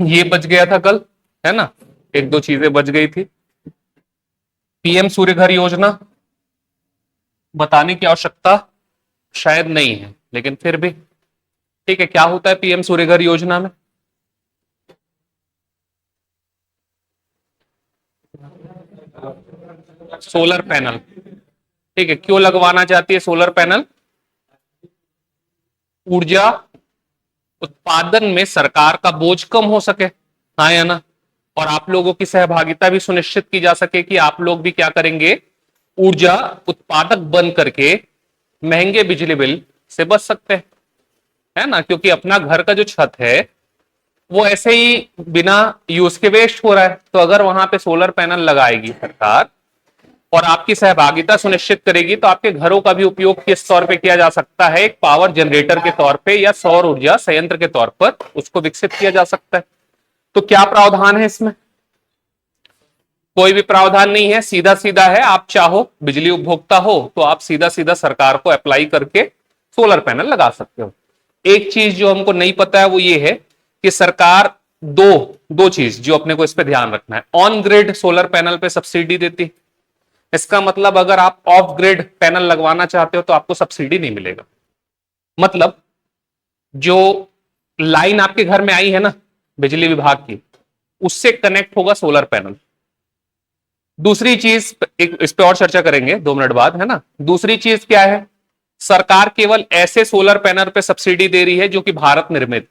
ये बच गया था कल, है ना, एक दो चीजें बच गई थी। पीएम सूर्य घर योजना बताने की आवश्यकता शायद नहीं है, लेकिन फिर भी ठीक है। क्या होता है पीएम सूर्य घर योजना में? Solar panel. ठीक है, क्यों लगवाना चाहती है सोलर पैनल? ऊर्जा उत्पादन में सरकार का बोझ कम हो सके, हाँ या ना, और आप लोगों की सहभागिता भी सुनिश्चित की जा सके कि आप लोग भी क्या करेंगे, ऊर्जा उत्पादक बन करके महंगे बिजली बिल से बच सकते हैं, है ना, क्योंकि अपना घर का जो छत है वो ऐसे ही बिना यूज के वेस्ट हो रहा है। तो अगर वहां पे सोलर पैनल लगाएगी सरकार और आपकी सहभागिता सुनिश्चित करेगी, तो आपके घरों का भी उपयोग किस तौर पे किया जा सकता है, एक पावर जनरेटर के तौर पे या सौर ऊर्जा संयंत्र के तौर पर उसको विकसित किया जा सकता है। तो क्या प्रावधान है इसमें? कोई भी प्रावधान नहीं है, सीधा सीधा है। आप चाहो बिजली उपभोक्ता हो तो आप सीधा सीधा सरकार को अप्लाई करके सोलर पैनल लगा सकते हो। एक चीज जो हमको नहीं पता है वो ये है कि सरकार दो दो चीज जो अपने को इस पे ध्यान रखना है, ऑन ग्रिड सोलर पैनल पे सब्सिडी देती है। इसका मतलब अगर आप ऑफ ग्रिड पैनल लगवाना चाहते हो तो आपको सब्सिडी नहीं मिलेगा। मतलब जो लाइन आपके घर में आई है ना बिजली विभाग की, उससे कनेक्ट होगा सोलर पैनल। दूसरी चीज, एक इस पे और चर्चा करेंगे 2 मिनट बाद, है ना। दूसरी चीज क्या है, सरकार केवल ऐसे सोलर पैनल पे सब्सिडी दे रही है जो कि भारत निर्मित,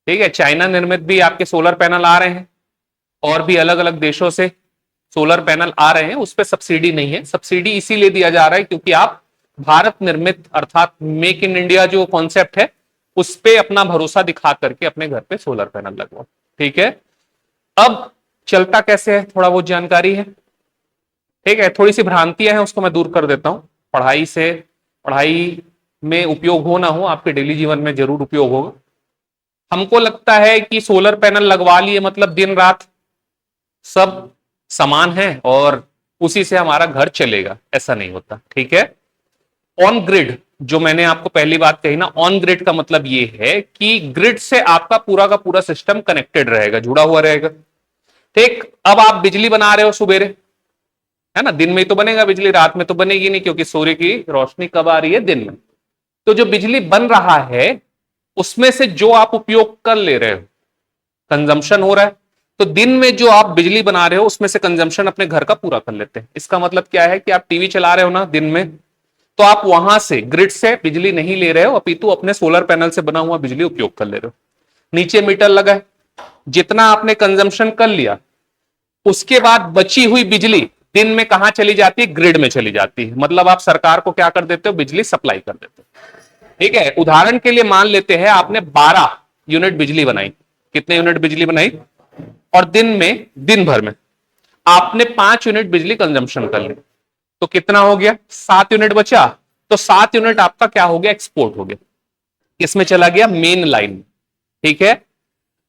ठीक है। चाइना निर्मित भी आपके सोलर पैनल आ रहे हैं और भी अलग अलग देशों से सोलर पैनल आ रहे हैं, उस पर सब्सिडी नहीं है। सब्सिडी इसीलिए दिया जा रहा है क्योंकि आप भारत निर्मित अर्थात मेक इन इंडिया जो कॉन्सेप्ट है उस पर अपना भरोसा दिखा करके अपने घर पे सोलर पैनल लगवाओ, ठीक है। अब चलता कैसे है थोड़ा बहुत जानकारी है, ठीक है। थोड़ी सी भ्रांतियां हैं उसको मैं दूर कर देता हूं। पढ़ाई में उपयोग हो ना हो, आपके डेली जीवन में जरूर उपयोग होगा। हमको लगता है कि सोलर पैनल लगवा लिए मतलब दिन रात सब समान है और उसी से हमारा घर चलेगा, ऐसा नहीं होता, ठीक है। ऑन ग्रिड, जो मैंने आपको पहली बात कही ना, ऑन ग्रिड का मतलब यह है कि ग्रिड से आपका पूरा का पूरा सिस्टम कनेक्टेड रहेगा, जुड़ा हुआ रहेगा, ठीक। अब आप बिजली बना रहे हो सुबेरे, है ना, दिन में ही तो बनेगा बिजली, रात में तो बनेगी नहीं क्योंकि सूर्य की रोशनी कब आ रही है, दिन में। तो जो बिजली बन रहा है उसमें से जो आप उपयोग कर ले रहे हो, कंजम्पशन हो रहा है, तो दिन में जो आप बिजली बना रहे हो उसमें से कंजम्पशन अपने घर का पूरा कर लेते हैं। इसका मतलब क्या है कि आप टीवी चला रहे हो ना दिन में, तो आप वहां से ग्रिड से बिजली नहीं ले रहे हो, अपितु अपने सोलर पैनल से बना हुआ बिजली उपयोग कर ले रहे हो। नीचे मीटर लगा है, जितना आपने कंजम्पशन कर लिया उसके बाद बची हुई बिजली दिन में कहां चली जाती है, ग्रिड में चली जाती है। मतलब आप सरकार को क्या कर देते हो, बिजली सप्लाई कर देते हो, ठीक है। उदाहरण के लिए मान लेते हैं आपने 12 यूनिट बिजली बनाई, कितने यूनिट बिजली बनाई, और दिन भर में आपने 5 यूनिट बिजली कंजम्पशन कर ली, तो कितना हो गया, 7 यूनिट बचा। तो 7 यूनिट आपका क्या हो गया, एक्सपोर्ट हो गया, किसमें चला गया, मेन लाइन, ठीक है।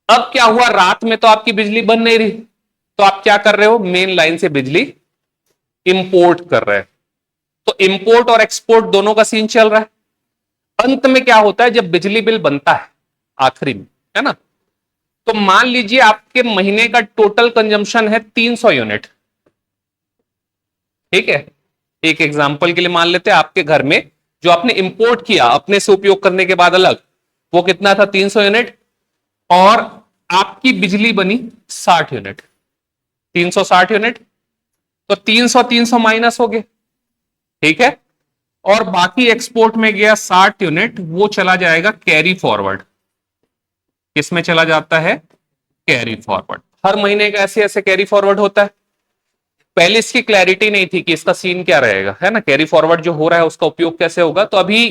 अब क्या हुआ, रात में तो आपकी बिजली बन नहीं रही, तो आप क्या कर रहे हो, मेन लाइन से बिजली इंपोर्ट कर रहे हैं। तो इंपोर्ट और एक्सपोर्ट दोनों का सीन चल रहा है। अंत में क्या होता है, जब बिजली बिल बनता है आखिरी में, है ना, तो मान लीजिए आपके महीने का टोटल कंजम्पशन है 300 यूनिट, ठीक है। एक एग्जांपल के लिए मान लेते हैं आपके घर में जो आपने इंपोर्ट किया अपने से उपयोग करने के बाद अलग, वो कितना था, 300 यूनिट, और आपकी बिजली बनी 60 यूनिट, 360 यूनिट, तो 300 300 माइनस हो गए, ठीक है। और बाकी एक्सपोर्ट में गया 60 यूनिट, वो चला जाएगा कैरी फॉरवर्ड, किसमें चला जाता है, कैरी फॉरवर्ड। हर महीने का ऐसे ऐसे कैरी फॉरवर्ड होता है। पहले इसकी क्लैरिटी नहीं थी कि इसका सीन क्या रहेगा, है ना, कैरी फॉरवर्ड जो हो रहा है उसका उपयोग कैसे होगा। तो अभी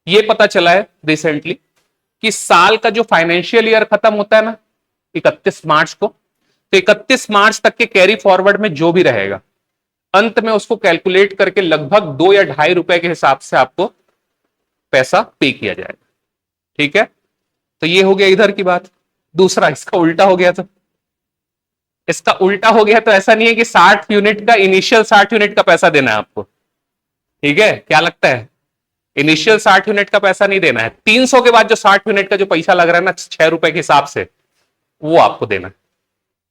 ये पता चला है रिसेंटली कि साल का जो फाइनेंशियल ईयर खत्म होता है ना 31 मार्च को, तो 31 मार्च तक के कैरी फॉरवर्ड में जो भी रहेगा अंत में उसको कैलकुलेट करके लगभग 2 या ₹2.5 के हिसाब से आपको पैसा पे किया जाएगा, ठीक है। तो ये हो गया इधर की बात। दूसरा, इसका उल्टा हो गया, तो इसका उल्टा हो गया तो ऐसा नहीं है कि 60 यूनिट का इनिशियल 60 यूनिट का पैसा देना है आपको, ठीक है। क्या लगता है, इनिशियल 60 यूनिट का पैसा नहीं देना है, 300 के बाद जो 60 यूनिट का जो पैसा लग रहा है ना 6 रुपए के हिसाब से, वो आपको देना है।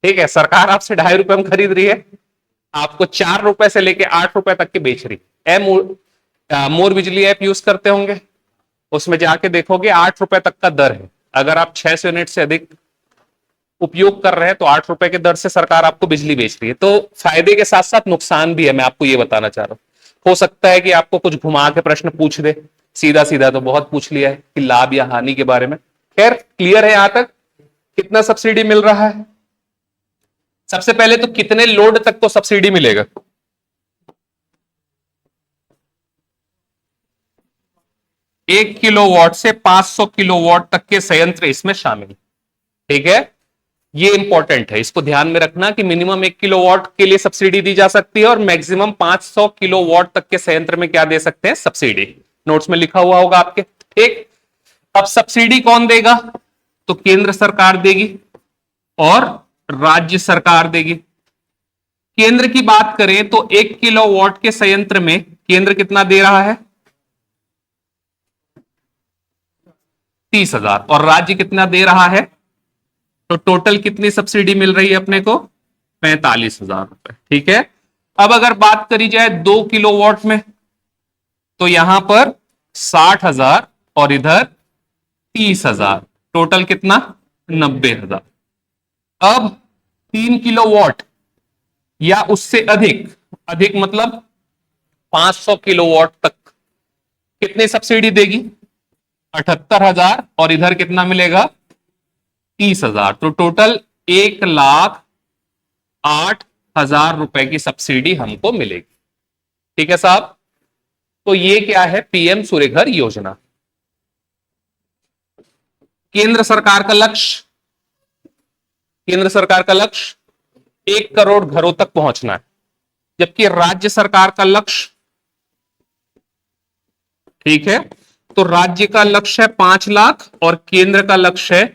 ठीक है, सरकार आपसे 2.5 रुपए में खरीद रही है, आपको 4 रुपए से लेके 8 रुपए तक के बेच रही है। मोर बिजली ऐप यूज करते होंगे, उसमें जाके देखोगे 8 रुपए तक का दर है। अगर आप 600 यूनिट से अधिक उपयोग कर रहे हैं तो 8 रुपए के दर से सरकार आपको बिजली बेच रही है। तो फायदे के साथ साथ नुकसान भी है, मैं आपको ये बताना चाह रहा हूं। हो सकता है कि आपको कुछ घुमा के प्रश्न पूछ दे, सीधा सीधा तो बहुत पूछ लिया है कि लाभ या हानि के बारे में। खैर, क्लियर है यहां तक? कितना सब्सिडी मिल रहा है? सबसे पहले तो कितने लोड तक को सब्सिडी मिलेगा? 1 किलोवाट से 500 किलोवाट तक के संयंत्र इसमें शामिल। ठीक है, ये इंपॉर्टेंट है, इसको ध्यान में रखना कि मिनिमम 1 किलोवाट के लिए सब्सिडी दी जा सकती है और मैक्सिमम 500 किलोवाट तक के संयंत्र में क्या दे सकते हैं? सब्सिडी। नोट्स में लिखा हुआ होगा आपके। ठीक, अब सब्सिडी कौन देगा? तो केंद्र सरकार देगी और राज्य सरकार देगी। केंद्र की बात करें तो 1 किलोवाट के संयंत्र में केंद्र कितना दे रहा है? 30,000। और राज्य कितना दे रहा है? तो टोटल कितनी सब्सिडी मिल रही है अपने को? 45,000 रुपए। ठीक है, अब अगर बात करी जाए 2 किलोवाट में तो यहां पर 60,000 और इधर 30,000, टोटल कितना? 90,000। अब 3 किलोवाट या उससे अधिक, अधिक मतलब 500 किलोवाट तक कितनी सब्सिडी देगी? 78,000 और इधर कितना मिलेगा? 30,000। तो टोटल 1,08,000 रुपए की सब्सिडी हमको मिलेगी। ठीक है साहब, तो ये क्या है? पीएम सूर्यघर योजना। केंद्र सरकार का लक्ष्य, केंद्र सरकार का लक्ष्य 1 करोड़ घरों तक पहुंचना है, जबकि राज्य सरकार का लक्ष्य, ठीक है, तो राज्य का लक्ष्य है 5 लाख और केंद्र का लक्ष्य है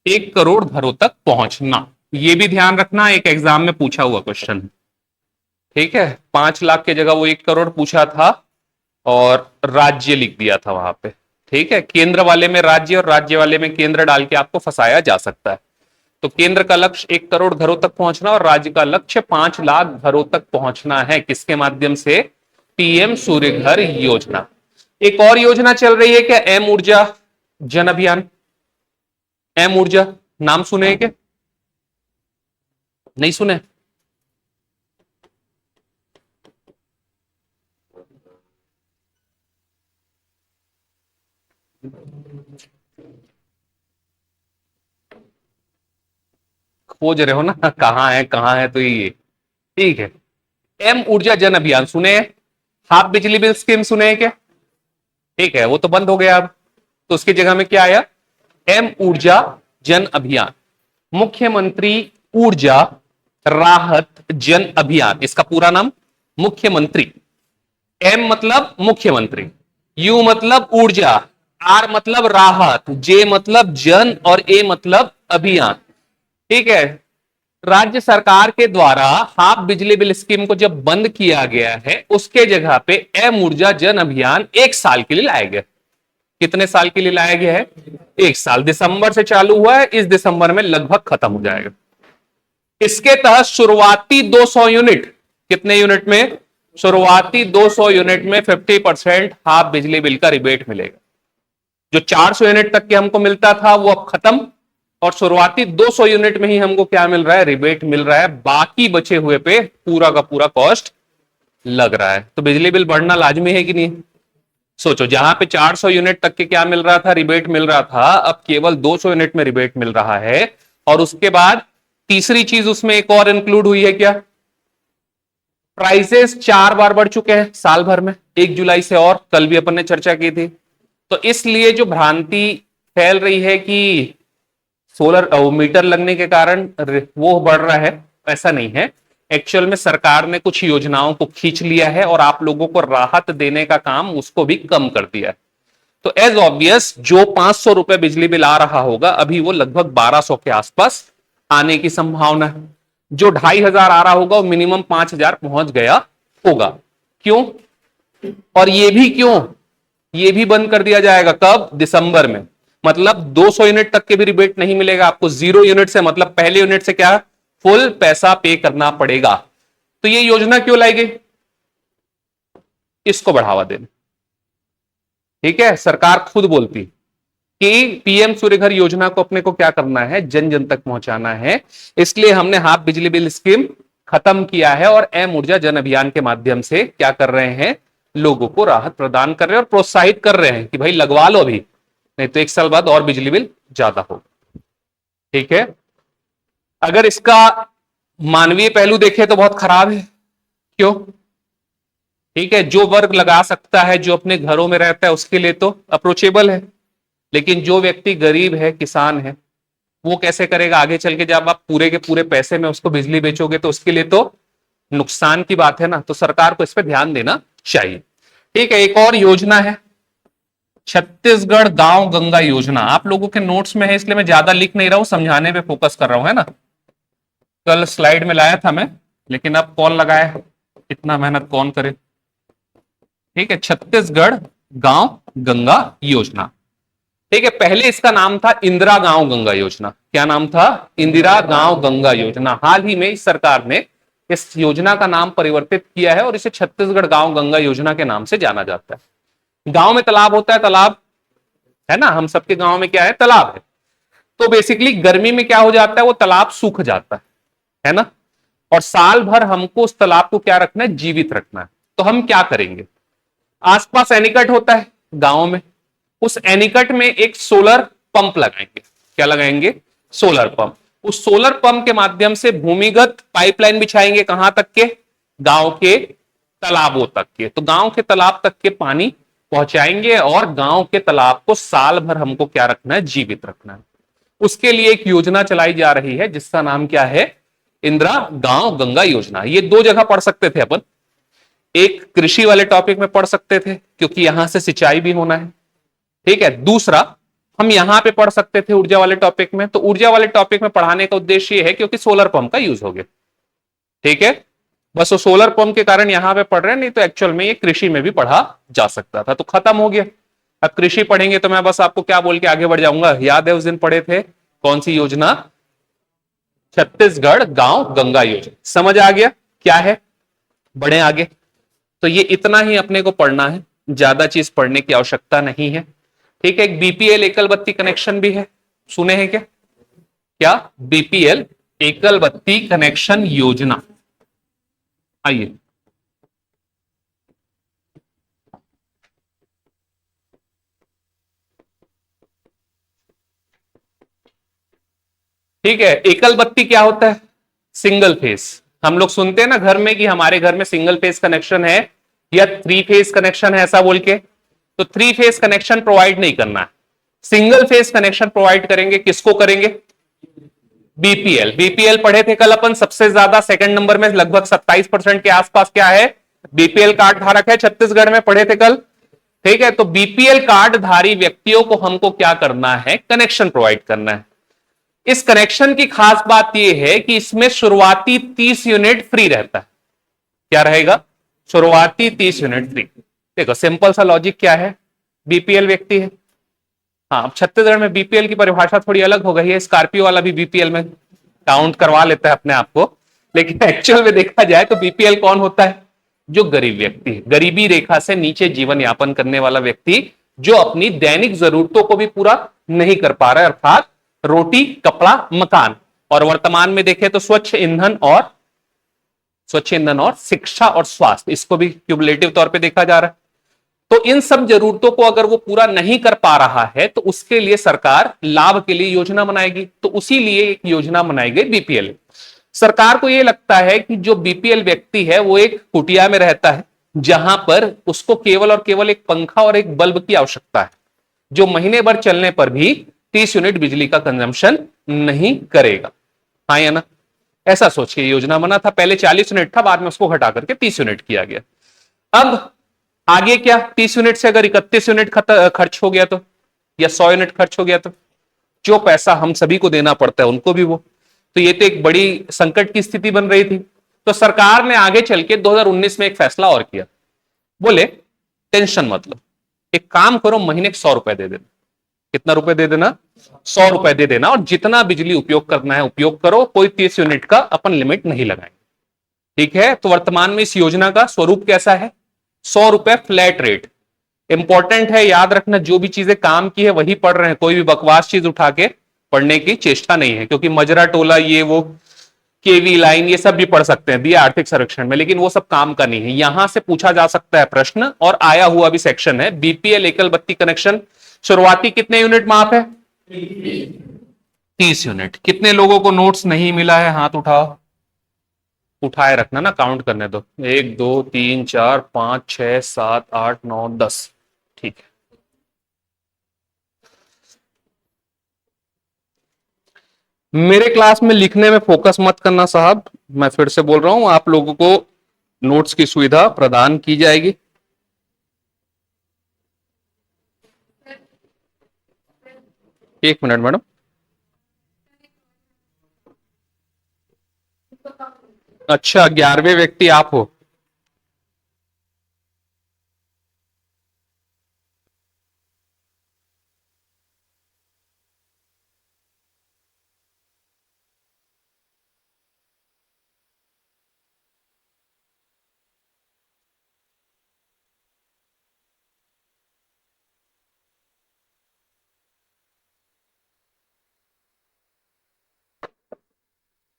1 करोड़ घरों तक पहुंचना। यह भी ध्यान रखना, एक एग्जाम में पूछा हुआ क्वेश्चन। ठीक है, 5 लाख की जगह वो 1 करोड़ पूछा था और राज्य लिख दिया था वहां पे। ठीक है, केंद्र वाले में राज्य और राज्य वाले में केंद्र डाल के आपको फंसाया जा सकता है। तो केंद्र का लक्ष्य 1 करोड़ घरों तक पहुंचना और राज्य का लक्ष्य 5 लाख घरों तक पहुंचना है। किसके माध्यम से? पीएम सूर्यघर योजना। एक और योजना चल रही है क्या? एम ऊर्जा जन अभियान। एम ऊर्जा नाम सुने क्या? नहीं सुने? खोज रहे हो ना कहां है तो ये। ठीक है, एम ऊर्जा जन अभियान सुने हैं? हाफ बिजली बिल स्कीम सुने हैं क्या? ठीक है, वो तो बंद हो गया अब, तो उसकी जगह में क्या आया? एम ऊर्जा जन अभियान, मुख्यमंत्री ऊर्जा राहत जन अभियान। इसका पूरा नाम मुख्यमंत्री। एम मतलब मुख्यमंत्री, यू मतलब ऊर्जा, आर मतलब राहत, जे मतलब जन और ए मतलब अभियान। ठीक है, राज्य सरकार के द्वारा हाफ बिजली बिल स्कीम को जब बंद किया गया है, उसके जगह पे एम ऊर्जा जन अभियान 1 साल के लिए लाया गया। कितने साल के लिए लाया गया है? 1 साल। दिसंबर से चालू हुआ है, इस दिसंबर में लगभग खत्म हो जाएगा। इसके तहत शुरुआती 200 यूनिट, कितने यूनिट में? शुरुआती 200 यूनिट में 50% हाफ बिजली बिल का रिबेट मिलेगा। जो 400 यूनिट तक के हमको मिलता था वो अब खत्म, और शुरुआती 200 यूनिट में ही हमको क्या मिल रहा है? रिबेट मिल रहा है। बाकी बचे हुए पे पूरा का पूरा कॉस्ट लग रहा है। तो बिजली बिल बढ़ना लाजमी है कि नहीं? सोचो, जहां पे 400 यूनिट तक के क्या मिल रहा था? रिबेट मिल रहा था, अब केवल 200 यूनिट में रिबेट मिल रहा है। और उसके बाद तीसरी चीज उसमें एक और इंक्लूड हुई है क्या? प्राइसेस 4 बार बढ़ चुके हैं साल भर में, 1 जुलाई से, और कल भी अपन ने चर्चा की थी। तो इसलिए जो भ्रांति फैल रही है कि सोलर मीटर लगने के कारण वो बढ़ रहा है, ऐसा नहीं है। एक्चुअल में सरकार ने कुछ योजनाओं को खींच लिया है और आप लोगों को राहत देने का काम उसको भी कम कर दिया है। तो एज ऑब्वियस जो 500 रुपए बिजली बिल आ रहा होगा, अभी वो लगभग 1200 के आसपास आने की संभावना है। जो 2,500 आ रहा होगा वो मिनिमम 5,000 पहुंच गया होगा। क्यों? और ये भी क्यों ये भी बंद कर दिया जाएगा। कब? दिसंबर में। मतलब 200 यूनिट तक के भी रिबेट नहीं मिलेगा आपको। 0 यूनिट से, मतलब पहले यूनिट से क्या, फुल पैसा पे करना पड़ेगा। तो ये योजना क्यों लाई गई? इसको बढ़ावा देने। ठीक है, सरकार खुद बोलती कि पीएम सूर्यघर योजना को अपने को क्या करना है, जन जन तक पहुंचाना है। इसलिए हमने हाफ बिजली बिल स्कीम खत्म किया है और एम ऊर्जा जन अभियान के माध्यम से क्या कर रहे हैं, लोगों को राहत प्रदान कर रहे हैं और प्रोत्साहित कर रहे हैं कि भाई लगवा लो अभी, नहीं तो 1 साल बाद और बिजली बिल ज्यादा होगा। ठीक है, अगर इसका मानवीय पहलू देखें तो बहुत खराब है। क्यों? ठीक है, जो वर्ग लगा सकता है, जो अपने घरों में रहता है, उसके लिए तो अप्रोचेबल है, लेकिन जो व्यक्ति गरीब है, किसान है, वो कैसे करेगा आगे चल के? जब आप पूरे के पूरे पैसे में उसको बिजली बेचोगे तो उसके लिए तो नुकसान की बात है ना। तो सरकार को इस पर ध्यान देना चाहिए। ठीक है, एक और योजना है छत्तीसगढ़ गांव गंगा योजना। आप लोगों के नोट्स में है इसलिए मैं ज्यादा लिख नहीं रहा हूं, समझाने पे फोकस कर रहा हूं, है ना। कल स्लाइड में लाया था मैं, लेकिन अब कौन लगाए, इतना मेहनत कौन करे। ठीक है, छत्तीसगढ़ गांव गंगा योजना। ठीक है, पहले इसका नाम था इंदिरा गांव गंगा योजना। क्या नाम था? इंदिरा गांव गंगा योजना। हाल ही में इस सरकार ने इस योजना का नाम परिवर्तित किया है और इसे छत्तीसगढ़ गांव गंगा योजना के नाम से जाना जाता है। गांव में तालाब होता है, तालाब है ना, हम सबके गांव में क्या है, तालाब है। तो बेसिकली गर्मी में क्या हो जाता है, वो तालाब सूख जाता है ना। और साल भर हमको उस तालाब को क्या रखना है, जीवित रखना है। तो हम क्या करेंगे, आसपास एनीकट होता है गांव में, उस एनीकट में एक सोलर पंप लगाएंगे। क्या लगाएंगे? Solar pump. उस सोलर पंप के माध्यम से भूमिगत पाइपलाइन बिछाएंगे। कहां तक के? गांव के तालाबों तक के। तो गांव के तालाब तक के पानी पहुंचाएंगे और गांव के तालाब को साल भर हमको क्या रखना है, जीवित रखना है। उसके लिए एक योजना चलाई जा रही है जिसका नाम क्या है, इंदिरा गांव गंगा योजना। ये 2 जगह पढ़ सकते थे अपन। एक कृषि वाले टॉपिक में पढ़ सकते थे क्योंकि यहां से सिंचाई भी होना है। ठीक है, दूसरा हम यहां पे पढ़ सकते थे ऊर्जा वाले टॉपिक में। तो ऊर्जा वाले टॉपिक में पढ़ाने का उद्देश्य ये है क्योंकि सोलर पंप का यूज हो गया। ठीक है, बस वो सोलर पंप के कारण यहां पे पढ़ रहे हैं, नहीं तो एक्चुअल में ये कृषि में भी पढ़ा जा सकता था। तो खत्म हो गया। अब कृषि पढ़ेंगे तो मैं बस आपको क्या बोल के आगे बढ़ जाऊंगा, याद है उस दिन पढ़े थे कौन सी योजना, छत्तीसगढ़ गांव गंगा योजना। समझ आ गया क्या है? बढ़े आगे। तो ये इतना ही अपने को पढ़ना है, ज्यादा चीज पढ़ने की आवश्यकता नहीं है। ठीक है, एक बीपीएल एकल बत्ती कनेक्शन भी है, सुने हैं क्या? क्या? बीपीएल एकल बत्ती कनेक्शन योजना। आइए, ठीक है, एकल बत्ती क्या होता है? Single phase. हम लोग सुनते हैं ना घर में कि हमारे घर में सिंगल फेस कनेक्शन है या 3 फेस कनेक्शन है, ऐसा बोल के। तो 3 फेस कनेक्शन प्रोवाइड नहीं करना है, सिंगल फेस कनेक्शन प्रोवाइड करेंगे। किसको करेंगे? बीपीएल। बीपीएल पढ़े थे कल अपन, सबसे ज्यादा सेकंड नंबर में लगभग 27% के आसपास क्या है, बीपीएल कार्ड धारक है छत्तीसगढ़ में, पढ़े थे कल। ठीक है, तो बीपीएल कार्ड धारी व्यक्तियों को हमको क्या करना है, कनेक्शन प्रोवाइड करना है। इस कनेक्शन की खास बात यह है कि इसमें शुरुआती 30 यूनिट फ्री रहता है। क्या रहेगा? शुरुआती 30 यूनिट फ्री। देखो सिंपल सा लॉजिक क्या है, बीपीएल व्यक्ति है। हाँ, अब छत्तीसगढ़ में बीपीएल की परिभाषा थोड़ी अलग हो गई है, स्कॉर्पियो वाला भी बीपीएल में काउंट करवा लेता है अपने आप को, लेकिन एक्चुअल में देखा जाए तो बीपीएल कौन होता है? जो गरीब व्यक्ति है, गरीबी रेखा से नीचे जीवन यापन करने वाला व्यक्ति, जो अपनी दैनिक जरूरतों को भी पूरा नहीं कर पा रहा है, अर्थात रोटी, कपड़ा, मकान। और वर्तमान में देखें तो स्वच्छ ईंधन और शिक्षा और स्वास्थ्य, इसको भी क्यूमुलेटिव तौर पे देखा जा रहा है। तो इन सब जरूरतों को अगर वो पूरा नहीं कर पा रहा है तो उसके लिए सरकार लाभ के लिए योजना बनाएगी। तो उसी लिए एक योजना बनाई गई बीपीएल। सरकार को यह लगता है कि जो बीपीएल व्यक्ति है वो एक कुटिया में रहता है जहां पर उसको केवल और केवल एक पंखा और एक बल्ब की आवश्यकता है, जो महीने भर चलने पर भी 30 यूनिट बिजली का कंजम्पशन नहीं करेगा। हाँ या ना? ऐसा सोच के योजना बना था। पहले 40 यूनिट था, बाद में उसको घटा करके 30 यूनिट किया गया। अब आगे क्या, 30 यूनिट से अगर 31 यूनिट खर्च हो गया तो, या 100 यूनिट खर्च हो गया तो जो पैसा हम सभी को देना पड़ता है उनको भी वो। तो ये तो एक बड़ी संकट की स्थिति बन रही थी। तो सरकार ने आगे चल के 2019 में एक फैसला और किया, बोले टेंशन मत लो, एक काम करो, महीने के 100 रुपए दे देना। कितना रुपए दे देना? 100 रुपए दे देना, और जितना बिजली उपयोग करना है उपयोग करो, कोई 30 यूनिट का अपन लिमिट नहीं लगाएंगे। ठीक है, तो वर्तमान में इस योजना का स्वरूप कैसा है? 100 रुपए फ्लैट रेट। इंपॉर्टेंट है, याद रखना, जो भी चीजें काम की है वही पढ़ रहे हैं, कोई भी बकवास चीज उठा के पढ़ने की चेष्टा नहीं है, क्योंकि मजरा टोला ये वो केवी लाइन ये सब भी पढ़ सकते हैं दिया आर्थिक सर्वेक्षण में, लेकिन वो सब काम का नहीं है। यहां से पूछा जा सकता है प्रश्न, और आया हुआ भी सेक्शन है, बीपीएल एकल बत्ती कनेक्शन शुरुआती कितने यूनिट माफ है? 30 यूनिट। कितने लोगों को नोट्स नहीं मिला है? हाथ उठाओ, उठाए रखना ना, काउंट करने दो। 1 2 3 4 5 6 7 8 9 10। ठीक है, मेरे क्लास में लिखने में फोकस मत करना साहब, मैं फिर से बोल रहा हूं, आप लोगों को नोट्स की सुविधा प्रदान की जाएगी। एक मिनट मैडम। अच्छा, 11वें व्यक्ति आप हो?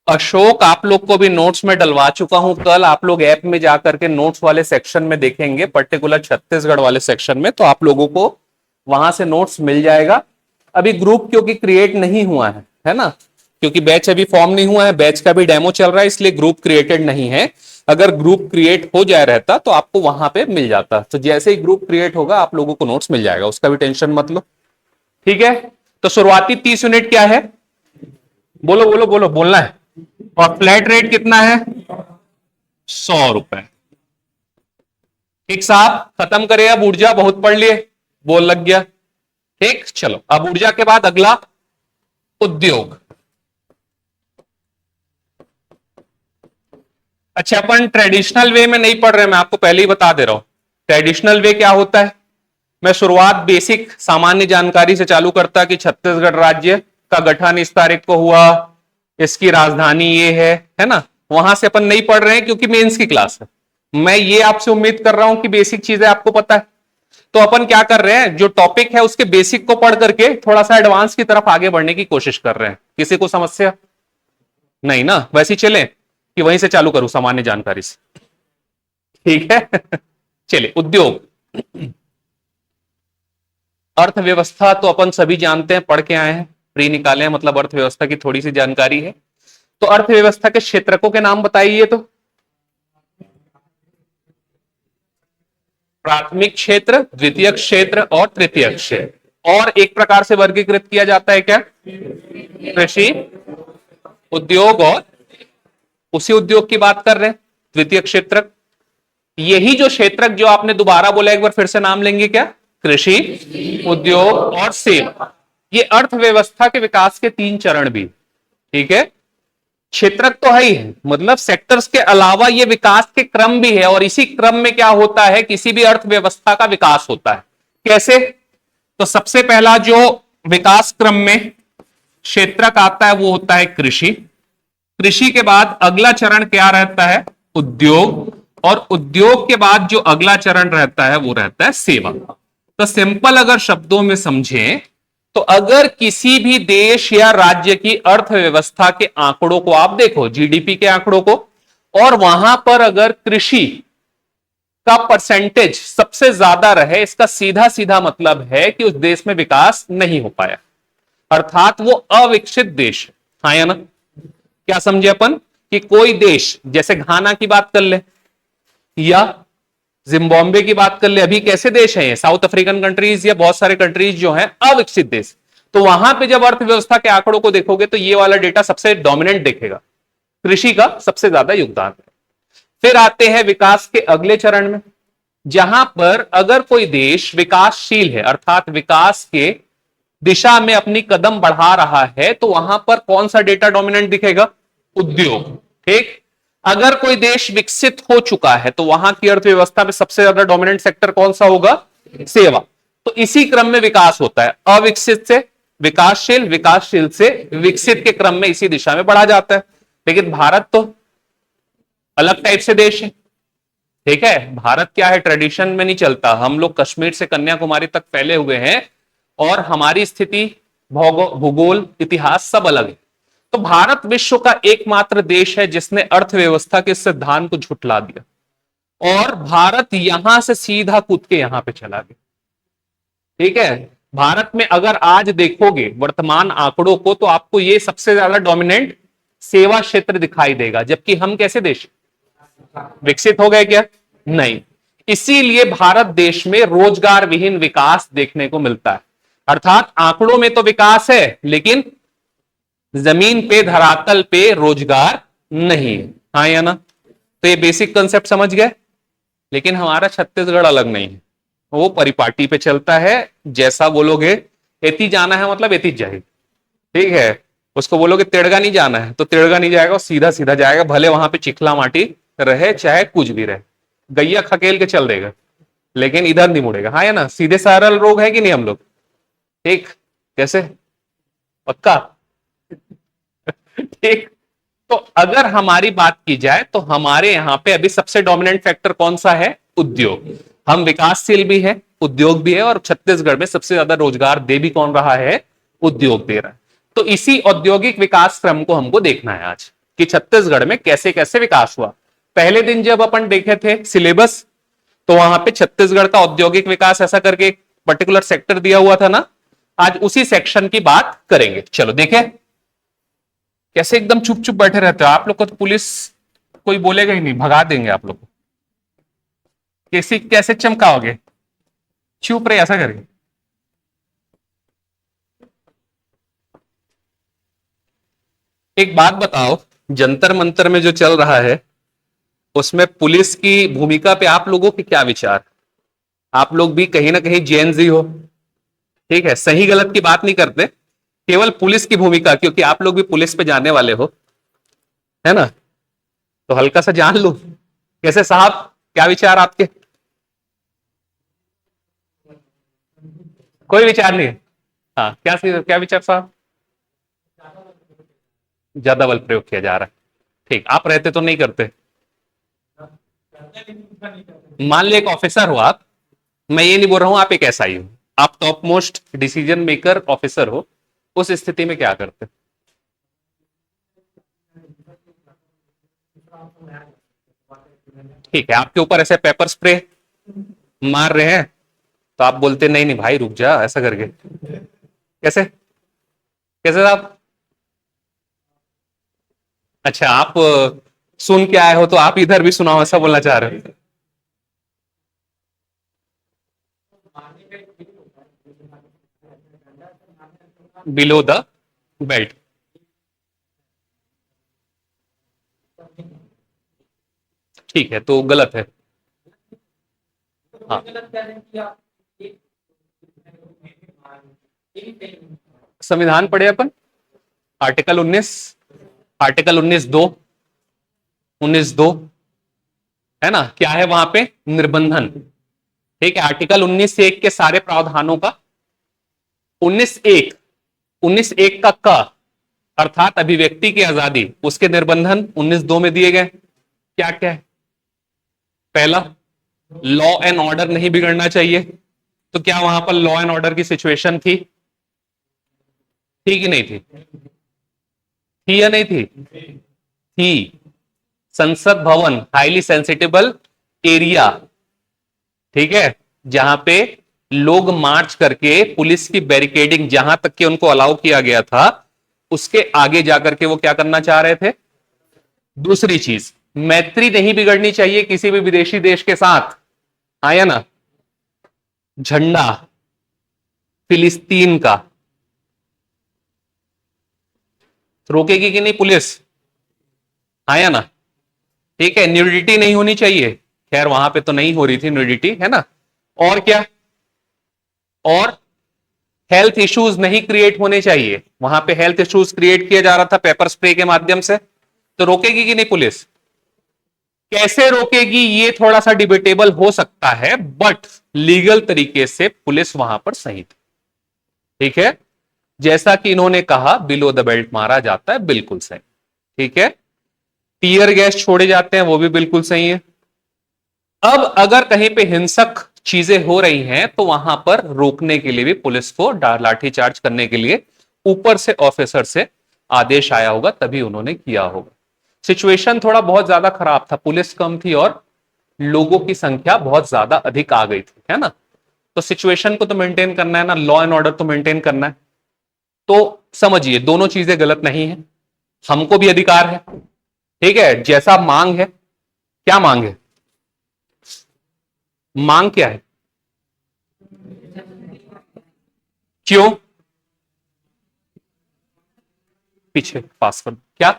अशोक, आप लोग को भी नोट्स में डलवा चुका हूं, कल आप लोग ऐप में जाकर के नोट्स वाले सेक्शन में देखेंगे, पर्टिकुलर छत्तीसगढ़ वाले सेक्शन में, तो आप लोगों को वहां से नोट्स मिल जाएगा। अभी ग्रुप क्योंकि क्रिएट नहीं हुआ है ना, क्योंकि बैच अभी फॉर्म नहीं हुआ है, बैच का भी डेमो चल रहा है, इसलिए ग्रुप क्रिएटेड नहीं है। अगर ग्रुप क्रिएट हो जाए रहता तो आपको वहां पे मिल जाता, तो जैसे ही ग्रुप क्रिएट होगा आप लोगों को नोट्स मिल जाएगा, उसका भी टेंशन मत लो। ठीक है, तो शुरुआती 30 यूनिट क्या है? बोलो बोलो बोलो, बोलना है। और फ्लैट रेट कितना है? 100 रुपए। ठीक साहब, खत्म करें अब, ऊर्जा बहुत पढ़ लिए, बोल लग गया। ठीक, चलो अब ऊर्जा के बाद अगला उद्योग। अच्छा, अपन ट्रेडिशनल वे में नहीं पढ़ रहे, मैं आपको पहले ही बता दे रहा हूं। ट्रेडिशनल वे क्या होता है? मैं शुरुआत बेसिक सामान्य जानकारी से चालू करता कि छत्तीसगढ़ राज्य का गठन इस तारीख को हुआ, इसकी राजधानी ये है ना। वहां से अपन नहीं पढ़ रहे हैं क्योंकि मेंस की क्लास है। मैं ये आपसे उम्मीद कर रहा हूं कि बेसिक चीजें आपको पता है, तो अपन क्या कर रहे हैं, जो टॉपिक है उसके बेसिक को पढ़ करके थोड़ा सा एडवांस की तरफ आगे बढ़ने की कोशिश कर रहे हैं। किसी को समस्या नहीं ना? वैसे चले कि वहीं से चालू करूं सामान्य जानकारी से? ठीक है चलिए, उद्योग। अर्थव्यवस्था तो अपन सभी जानते हैं, पढ़ के आए हैं, प्री निकाले हैं, मतलब अर्थव्यवस्था की थोड़ी सी जानकारी है। तो अर्थव्यवस्था के क्षेत्रकों के नाम बताइए तो। प्राथमिक क्षेत्र, द्वितीय क्षेत्र और तृतीय क्षेत्र। और एक प्रकार से वर्गीकृत किया जाता है क्या? कृषि उद्योग, और उसी उद्योग की बात कर रहे हैं, द्वितीय क्षेत्र। यही जो क्षेत्रक जो आपने दोबारा बोला, एक बार फिर से नाम लेंगे क्या? कृषि, उद्योग और सेवा। ये अर्थव्यवस्था के विकास के 3 चरण भी। ठीक है, क्षेत्रक तो है ही है, मतलब सेक्टर्स के अलावा ये विकास के क्रम भी है, और इसी क्रम में क्या होता है, किसी भी अर्थव्यवस्था का विकास होता है। कैसे? तो सबसे पहला जो विकास क्रम में क्षेत्रक आता है वो होता है कृषि। कृषि के बाद अगला चरण क्या रहता है? उद्योग। और उद्योग के बाद जो अगला चरण रहता है वो रहता है सेवा। तो सिंपल अगर शब्दों में समझें तो अगर किसी भी देश या राज्य की अर्थव्यवस्था के आंकड़ों को आप देखो, जीडीपी के आंकड़ों को, और वहां पर अगर कृषि का परसेंटेज सबसे ज्यादा रहे, इसका सीधा सीधा मतलब है कि उस देश में विकास नहीं हो पाया, अर्थात वो अविकसित देश है। हाँ या ना? क्या समझे अपन कि कोई देश, जैसे घाना की बात कर ले या जिम्बाब्वे की बात कर ले, अभी कैसे देश हैं ये, साउथ अफ्रीकन कंट्रीज या बहुत सारे कंट्रीज जो हैं अविकसित देश, तो वहां पे जब अर्थव्यवस्था के आंकड़ों को देखोगे तो ये वाला डेटा सबसे डोमिनेंट दिखेगा, कृषि का सबसे ज्यादा योगदान है। फिर आते हैं विकास के अगले चरण में, जहां पर अगर कोई देश विकासशील है, अर्थात विकास के दिशा में अपनी कदम बढ़ा रहा है, तो वहां पर कौन सा डेटा डोमिनेंट दिखेगा? उद्योग। ठीक, अगर कोई देश विकसित हो चुका है तो वहां की अर्थव्यवस्था में सबसे ज्यादा डोमिनेंट सेक्टर कौन सा होगा? सेवा। तो इसी क्रम में विकास होता है, अविकसित से विकासशील, विकासशील से विकसित के क्रम में इसी दिशा में बढ़ा जाता है। लेकिन भारत तो अलग टाइप से देश है, ठीक है। भारत क्या है, ट्रेडिशन में नहीं चलता, हम लोग कश्मीर से कन्याकुमारी तक फैले हुए हैं और हमारी स्थिति, भूगोल, इतिहास सब अलग है। तो भारत विश्व का एकमात्र देश है जिसने अर्थव्यवस्था के सिद्धांत को झुठला दिया और भारत यहां से सीधा कूद के यहां पे चला गया, ठीक है। भारत में अगर आज देखोगे वर्तमान आंकड़ों को तो आपको ये सबसे ज्यादा डोमिनेंट सेवा क्षेत्र दिखाई देगा, जबकि हम कैसे देश, विकसित हो गए क्या, नहीं। इसीलिए भारत देश में रोजगार विहीन विकास देखने को मिलता है, अर्थात आंकड़ों में तो विकास है लेकिन जमीन पे, धरातल पे रोजगार नहीं है, हाँ या ना। तो ये बेसिक कंसेप्ट समझ गए। लेकिन हमारा छत्तीसगढ़ अलग नहीं है, वो परिपाटी पे चलता है, जैसा बोलोगे एती जाना है मतलब एती जाएगी, ठीक है। उसको बोलोगे तिड़गा नहीं जाना है तो तिड़गा नहीं जाएगा, सीधा सीधा जाएगा, भले वहां पे चिखला माटी रहे चाहे कुछ भी रहे, गैया खकेल के चल देगा लेकिन इधर नहीं मुड़ेगा, हाँ या ना। सीधे सरल रोग है कि नहीं हम लोग, ठीक, कैसे, पक्का, ठीक। तो अगर हमारी बात की जाए तो हमारे यहां पे अभी सबसे डोमिनेंट फैक्टर कौन सा है, उद्योग। हम विकासशील भी है, उद्योग भी है, और छत्तीसगढ़ में सबसे ज्यादा रोजगार दे भी कौन रहा है, उद्योग दे रहा है। तो इसी औद्योगिक विकास क्रम को हमको देखना है आज कि छत्तीसगढ़ में कैसे कैसे विकास हुआ। पहले दिन जब अपन देखे थे सिलेबस, तो वहां पे छत्तीसगढ़ का औद्योगिक विकास ऐसा करके एक पर्टिकुलर सेक्टर दिया हुआ था ना, आज उसी सेक्शन की बात करेंगे। चलो देखें, कैसे एकदम चुप चुप बैठे रहते हो आप लोग को, तो पुलिस कोई बोलेगा ही नहीं, भगा देंगे आप लोग को। कैसे कैसे चमकाओगे, चुप रहे, ऐसा करेंगे। एक बात बताओ, जंतर मंतर में जो चल रहा है उसमें पुलिस की भूमिका पे आप लोगों के क्या विचार। आप लोग भी कहीं ना कहीं जेएनजी हो, ठीक है, सही गलत की बात नहीं करते, केवल पुलिस की भूमिका, क्योंकि आप लोग भी पुलिस पे जाने वाले हो, है ना। तो हल्का सा जान लो, कैसे साहब, क्या विचार आपके, कोई विचार नहीं है। हाँ, क्या क्या विचार साहब, ज्यादा बल प्रयोग किया जा रहा है, ठीक। आप रहते तो नहीं करते, मान लो एक ऑफिसर हो आप, मैं ये नहीं बोल रहा हूं आप एक एसआई हो, आप top most decision maker officer हो, उस स्थिति में क्या करते, ठीक है, आपके ऊपर ऐसे पेपर स्प्रे मार रहे हैं तो आप बोलते नहीं नहीं भाई रुक जा, ऐसा करके, कैसे कैसे आप, अच्छा आप सुन के आए हो तो आप इधर भी सुनाओ, ऐसा बोलना चाह रहे हो। बिलो द बेल्ट, ठीक है, तो गलत है। हाँ, संविधान पढ़े अपन, आर्टिकल 19, आर्टिकल 19(2), 19(2) है ना, क्या है वहां पे, निर्बंधन, ठीक है। आर्टिकल 19(1) के सारे प्रावधानों का 19(1), 19(1) का अर्थात अभिव्यक्ति की आजादी, उसके निर्बंधन 19(2) में दिए गए। क्या क्या है, पहला, लॉ एंड ऑर्डर नहीं बिगड़ना चाहिए, तो क्या वहां पर लॉ एंड ऑर्डर की सिचुएशन थी, थी कि नहीं थी, थी या नहीं थी, थी। संसद भवन हाईली सेंसिटिबल एरिया, ठीक है, जहां पे लोग मार्च करके पुलिस की बैरिकेडिंग जहां तक के उनको अलाउ किया गया था, उसके आगे जाकर के वो क्या करना चाह रहे थे। दूसरी चीज, मैत्री नहीं बिगड़नी चाहिए किसी भी विदेशी देश के साथ, आया ना। झंडा फिलिस्तीन का रोकेगी कि नहीं पुलिस, आया ना, ठीक है। न्यूडिटी नहीं होनी चाहिए, खैर वहां पे तो नहीं हो रही थी न्यूडिटी, है ना। और क्या, और हेल्थ इश्यूज नहीं क्रिएट होने चाहिए, वहां पे हेल्थ इश्यूज क्रिएट किया जा रहा था पेपर स्प्रे के माध्यम से, तो रोकेगी कि नहीं पुलिस, कैसे रोकेगी ये थोड़ा सा डिबेटेबल हो सकता है, बट लीगल तरीके से पुलिस वहां पर सही थी। ठीक है, जैसा कि इन्होंने कहा बिलो द बेल्ट मारा जाता है, बिल्कुल सही। ठीक है, टीयर गैस छोड़े जाते हैं, वो भी बिल्कुल सही है। अब अगर कहीं पे हिंसक चीजें हो रही हैं तो वहां पर रोकने के लिए भी पुलिस को लाठीचार्ज करने के लिए ऊपर से ऑफिसर से आदेश आया होगा, तभी उन्होंने किया होगा। सिचुएशन थोड़ा बहुत ज्यादा खराब था, पुलिस कम थी और लोगों की संख्या बहुत ज्यादा अधिक आ गई थी, है ना। तो सिचुएशन को तो मेंटेन करना है ना, लॉ एंड ऑर्डर तो मेंटेन करना है। तो समझिए दोनों चीजें गलत नहीं है, हमको भी अधिकार है। ठीक है, जैसा मांग है, क्या मांग है, मांग क्या है, क्यों, पीछे पास कर क्या,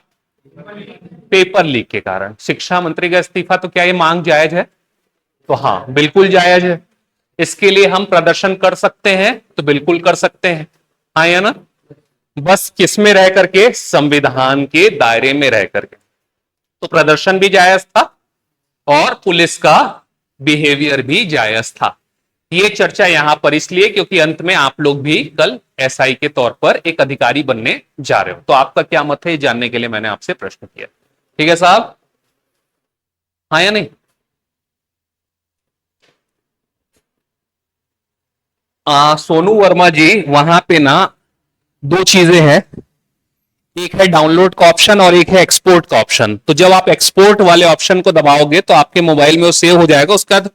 पेपर लीक के कारण शिक्षा मंत्री का इस्तीफा, तो क्या ये मांग जायज है, तो हाँ बिल्कुल जायज है। इसके लिए हम प्रदर्शन कर सकते हैं, तो बिल्कुल कर सकते हैं, हाँ या ना। बस किस में रह करके, संविधान के दायरे में रह करके। तो प्रदर्शन भी जायज था और पुलिस का बिहेवियर भी जायज था। ये चर्चा यहां पर इसलिए क्योंकि अंत में आप लोग भी कल एसआई के तौर पर एक अधिकारी बनने जा रहे हो, तो आपका क्या मत है ये जानने के लिए मैंने आपसे प्रश्न किया। ठीक है साहब, हाँ या नहीं। सोनू वर्मा जी, वहां पे ना दो चीजें हैं, एक है डाउनलोड का ऑप्शन और एक है एक्सपोर्ट का ऑप्शन। तो जब आप एक्सपोर्ट वाले ऑप्शन को दबाओगे तो आपके मोबाइल में वो सेव हो जाएगा, उसका बाद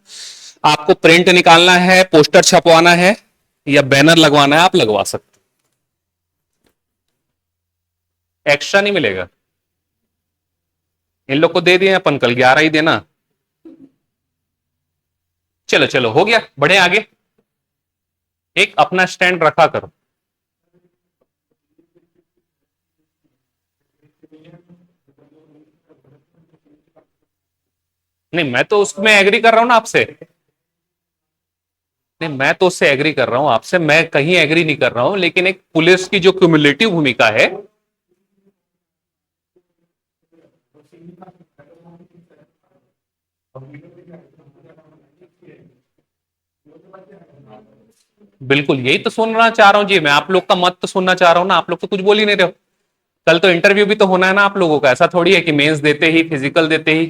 आपको प्रिंट निकालना है, पोस्टर छपवाना है या बैनर लगवाना है, आप लगवा सकते, एक्स्ट्रा नहीं मिलेगा। इन लोग को दे दिए अपन, कल 11 ही देना। चलो चलो हो गया, बढ़े आगे, एक अपना स्टैंड रखा करो। नहीं मैं तो उसमें एग्री कर रहा हूं ना आपसे, नहीं मैं तो उससे एग्री कर रहा हूं आपसे, मैं कहीं एग्री नहीं कर रहा हूं, लेकिन एक पुलिस की जो क्यूमुलेटिव भूमिका है, बिल्कुल यही तो सुनना चाह रहा हूं जी, मैं आप लोग का मत तो सुनना चाह रहा हूं ना, आप लोग तो कुछ बोल ही नहीं रहे हो। कल तो इंटरव्यू भी तो होना है ना आप लोगों का, ऐसा थोड़ी है कि मेंस देते ही, फिजिकल देते ही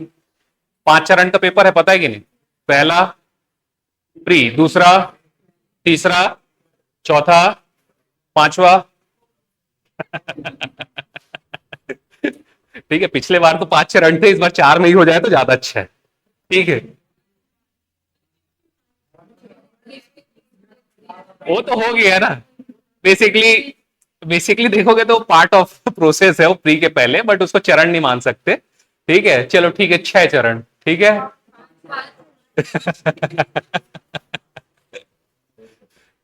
5 चरण का पेपर है, पता है कि नहीं। पहला प्री, दूसरा, तीसरा, चौथा, पांचवा। ठीक है, पिछले बार तो 5 चरण थे, इस बार 4 नहीं हो जाए तो ज्यादा अच्छा है। ठीक है, वो तो हो गया ना, बेसिकली, बेसिकली देखोगे तो पार्ट ऑफ प्रोसेस है वो प्री के पहले, बट उसको चरण नहीं मान सकते। ठीक है, चलो ठीक है, 6 चरण, ठीक है।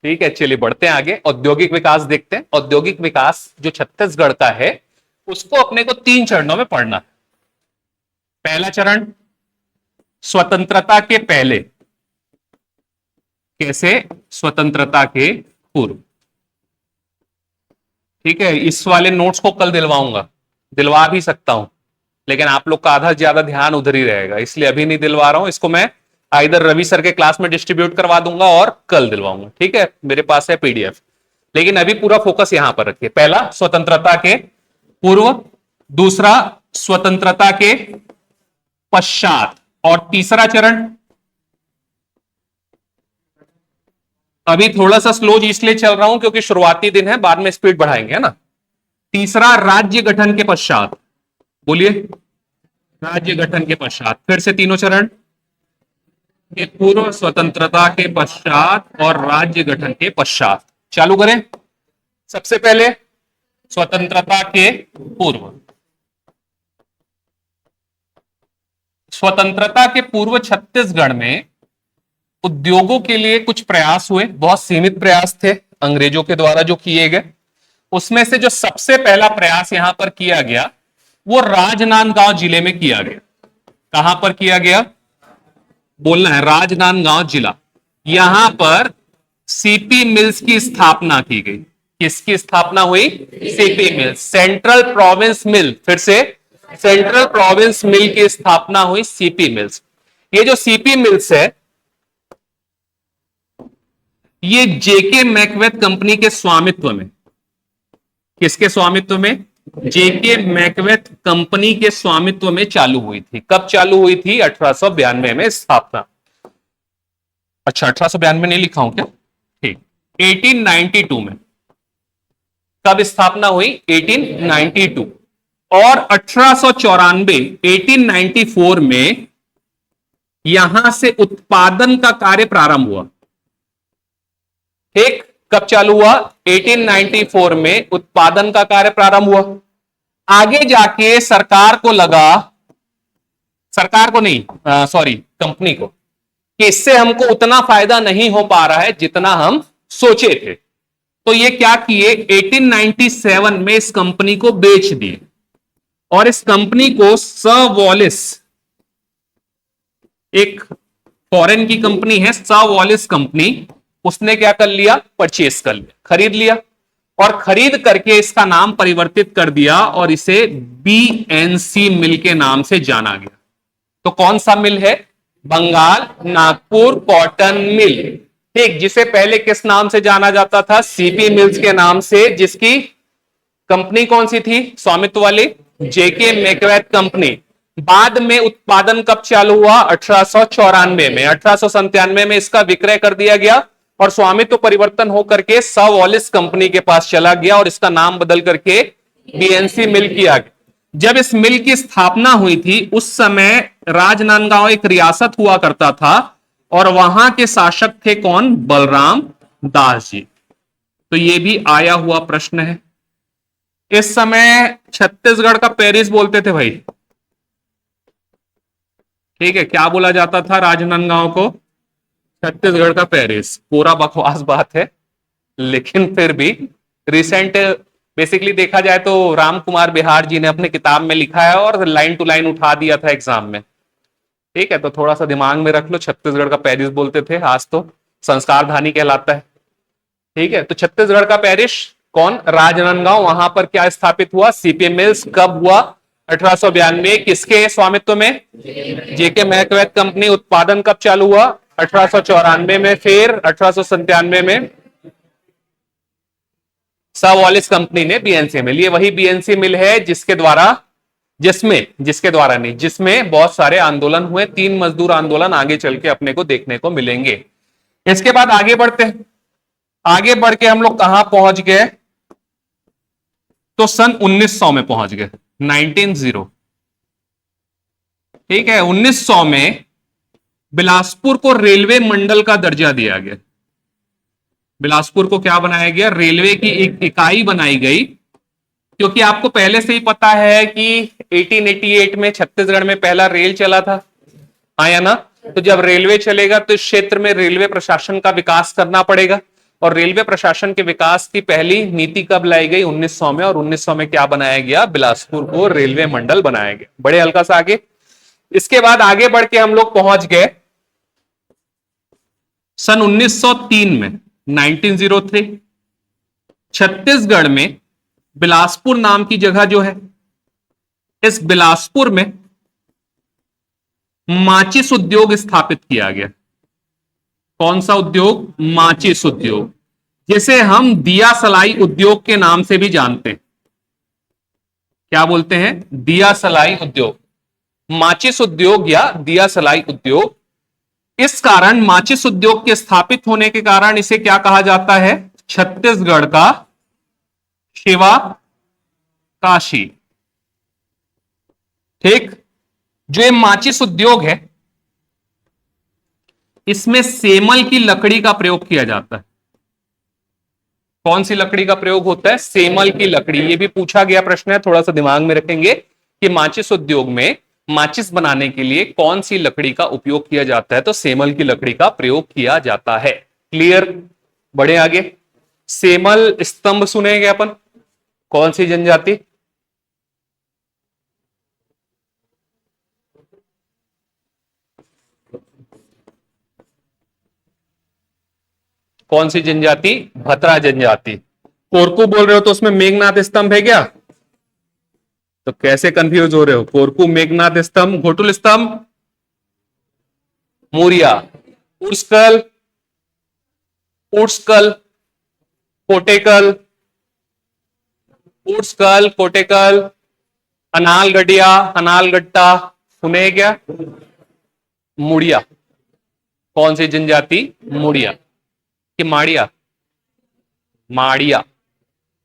ठीक है, चलिए बढ़ते हैं आगे, औद्योगिक विकास देखते हैं। औद्योगिक विकास जो छत्तीसगढ़ का है, उसको अपने को 3 चरणों में पढ़ना है। पहला चरण, स्वतंत्रता के पहले, कैसे, स्वतंत्रता के पूर्व। ठीक है, इस वाले नोट्स को कल दिलवाऊंगा, दिलवा भी सकता हूं, लेकिन आप लोग का आधा ज्यादा ध्यान उधर ही रहेगा, इसलिए अभी नहीं दिलवा रहा हूं इसको। मैं इधर रवि सर के क्लास में डिस्ट्रीब्यूट करवा दूंगा और कल दिलवाऊंगा, ठीक है, मेरे पास है पीडीएफ। लेकिन अभी पूरा फोकस यहां पर रखिए। पहला, स्वतंत्रता के पूर्व, दूसरा, स्वतंत्रता के पश्चात, और तीसरा चरण, अभी थोड़ा सा स्लो इसलिए चल रहा हूं क्योंकि शुरुआती दिन है, बाद में स्पीड बढ़ाएंगे, है ना। तीसरा, राज्य गठन के पश्चात, बोलिए, राज्य गठन के पश्चात, फिर से तीनों चरण, के पूर्व, स्वतंत्रता के पश्चात और राज्य गठन के पश्चात। चालू करें, सबसे पहले स्वतंत्रता के पूर्व। स्वतंत्रता के पूर्व छत्तीसगढ़ में उद्योगों के लिए कुछ प्रयास हुए, बहुत सीमित प्रयास थे अंग्रेजों के द्वारा जो किए गए। उसमें से जो सबसे पहला प्रयास यहां पर किया गया वो राजनांदगांव जिले में किया गया। कहां पर किया गया, बोलना है, राजनांदगांव जिला। यहां पर सीपी मिल्स की स्थापना की गई। किसकी स्थापना हुई, सीपी मिल्स, सेंट्रल प्रोविंस मिल, फिर से सेंट्रल प्रोविंस मिल की स्थापना हुई सीपी मिल्स। ये जो सीपी मिल्स है ये जेके मैकवेथ कंपनी के स्वामित्व में, किसके स्वामित्व में? जेके मैकवेथ कंपनी के स्वामित्व में चालू हुई थी। कब चालू हुई थी? 1892 में स्थापना। अच्छा 1892 नहीं लिखा हूं क्या? ठीक, 1892 में। कब स्थापना हुई? 1892। और 1894 1894 में यहां से उत्पादन का कार्य प्रारंभ हुआ। ठीक, कब चालू हुआ? 1894 में उत्पादन का कार्य प्रारंभ हुआ। आगे जाके सरकार को लगा, सरकार को नहीं सॉरी कंपनी को, कि इससे हमको उतना फायदा नहीं हो पा रहा है जितना हम सोचे थे। तो ये क्या किए? 1897 में इस कंपनी को बेच दिए और इस कंपनी को सर वॉलिस, एक फॉरेन की कंपनी है सर वॉलिस कंपनी, उसने क्या कर लिया? परचेस कर लिया, खरीद लिया। और खरीद करके इसका नाम परिवर्तित कर दिया और इसे बीएनसी मिल के नाम से जाना गया। तो कौन सा मिल है? Bengal Nagpur cotton mill. ठीक, जिसे पहले किस नाम से जाना जाता था? सीपी मिल्स के नाम से, जिसकी कंपनी कौन सी थी स्वामित्व वाली? जेके मैकवेथ कंपनी। बाद में उत्पादन कब चालू हुआ? 1894 में। 1897 में इसका विक्रय कर दिया गया और स्वामित्व परिवर्तन होकर के सर वॉलिस कंपनी के पास चला गया और इसका नाम बदल करके बीएनसी मिल किया गया। जब इस मिल की स्थापना हुई थी उस समय राजनांदगांव एक रियासत हुआ करता था और वहां के शासक थे कौन? बलराम दास जी। तो ये भी आया हुआ प्रश्न है। इस समय छत्तीसगढ़ का पेरिस बोलते थे भाई। ठीक है, क्या बोला जाता था राजनांदगांव को? छत्तीसगढ़ का पेरिस। पूरा बकवास बात है, लेकिन फिर भी रिसेंट बेसिकली देखा जाए तो राम कुमार बिहार जी ने अपने किताब में लिखा है और लाइन टू लाइन उठा दिया था एग्जाम में। ठीक है, तो थोड़ा सा दिमाग में रख लो, छत्तीसगढ़ का पेरिस बोलते थे, आज तो संस्कार धानी कहलाता है। ठीक है, तो छत्तीसगढ़ का पेरिस कौन? राजनांदगांव। वहां पर क्या स्थापित हुआ? CP mills. कब हुआ? 1892। किसके स्वामित्व में? जेके मैकवेथ कंपनी। उत्पादन कब चालू हुआ? 1894 में। फिर 1897 में सर वॉलिस कंपनी ने बीएनसी मिल। ये वही बीएनसी मिल है जिसमें बहुत सारे आंदोलन हुए। 3 मजदूर आंदोलन आगे चल के अपने को देखने को मिलेंगे। इसके बाद आगे बढ़ते हैं। आगे बढ़ के हम लोग कहां पहुंच गए? तो सन 1900 में पहुंच गए, 1900। ठीक है, 1900 में बिलासपुर को रेलवे मंडल का दर्जा दिया गया। बिलासपुर को क्या बनाया गया? रेलवे की एक इकाई बनाई गई, क्योंकि आपको पहले से ही पता है कि 1888 में छत्तीसगढ़ में पहला रेल चला था, हाँ या ना? तो जब रेलवे चलेगा तो इस क्षेत्र में रेलवे प्रशासन का विकास करना पड़ेगा। और रेलवे प्रशासन के विकास की पहली नीति कब लाई गई? 1900 में। और 1900 में क्या बनाया गया? बिलासपुर को रेलवे मंडल बनाया गया। बड़े हल्का सा आगे। इसके बाद आगे बढ़ के हम लोग पहुंच गए सन 1903 में, 1903। छत्तीसगढ़ में बिलासपुर नाम की जगह जो है, इस बिलासपुर में माचिस उद्योग स्थापित किया गया। कौन सा उद्योग? माचिस उद्योग, जिसे हम दिया सलाई उद्योग के नाम से भी जानते हैं। क्या बोलते हैं? दिया सलाई उद्योग, माचिस उद्योग या दिया सलाई उद्योग। इस कारण माचिस उद्योग के स्थापित होने के कारण इसे क्या कहा जाता है? छत्तीसगढ़ का शिवा काशी। ठीक, जो ये माचिस उद्योग है इसमें सेमल की लकड़ी का प्रयोग किया जाता है। कौन सी लकड़ी का प्रयोग होता है? सेमल की लकड़ी। ये भी पूछा गया प्रश्न है, थोड़ा सा दिमाग में रखेंगे कि माचिस उद्योग में माचिस बनाने के लिए कौन सी लकड़ी का उपयोग किया जाता है? तो सेमल की लकड़ी का प्रयोग किया जाता है। क्लियर? बढ़े आगे। सेमल स्तंभ सुनेंगे अपन। कौन सी जनजाति? कौन सी जनजाति? भतरा जनजाति। कोरकू बोल रहे हो तो उसमें मेघनाथ स्तंभ है क्या? तो कैसे कंफ्यूज हो रहे हो? कोरकू, मेघनाद स्तंभ, घोटुल स्तंभ, मोरिया, उर्सकल, उर्सकल, कोटेकल, उर्सकल, कोटेकल, अनालगढ़िया, अनालगट्टा, सुने क्या? मुड़िया। कौन सी जनजाति? मुड़िया कि माड़िया? माड़िया।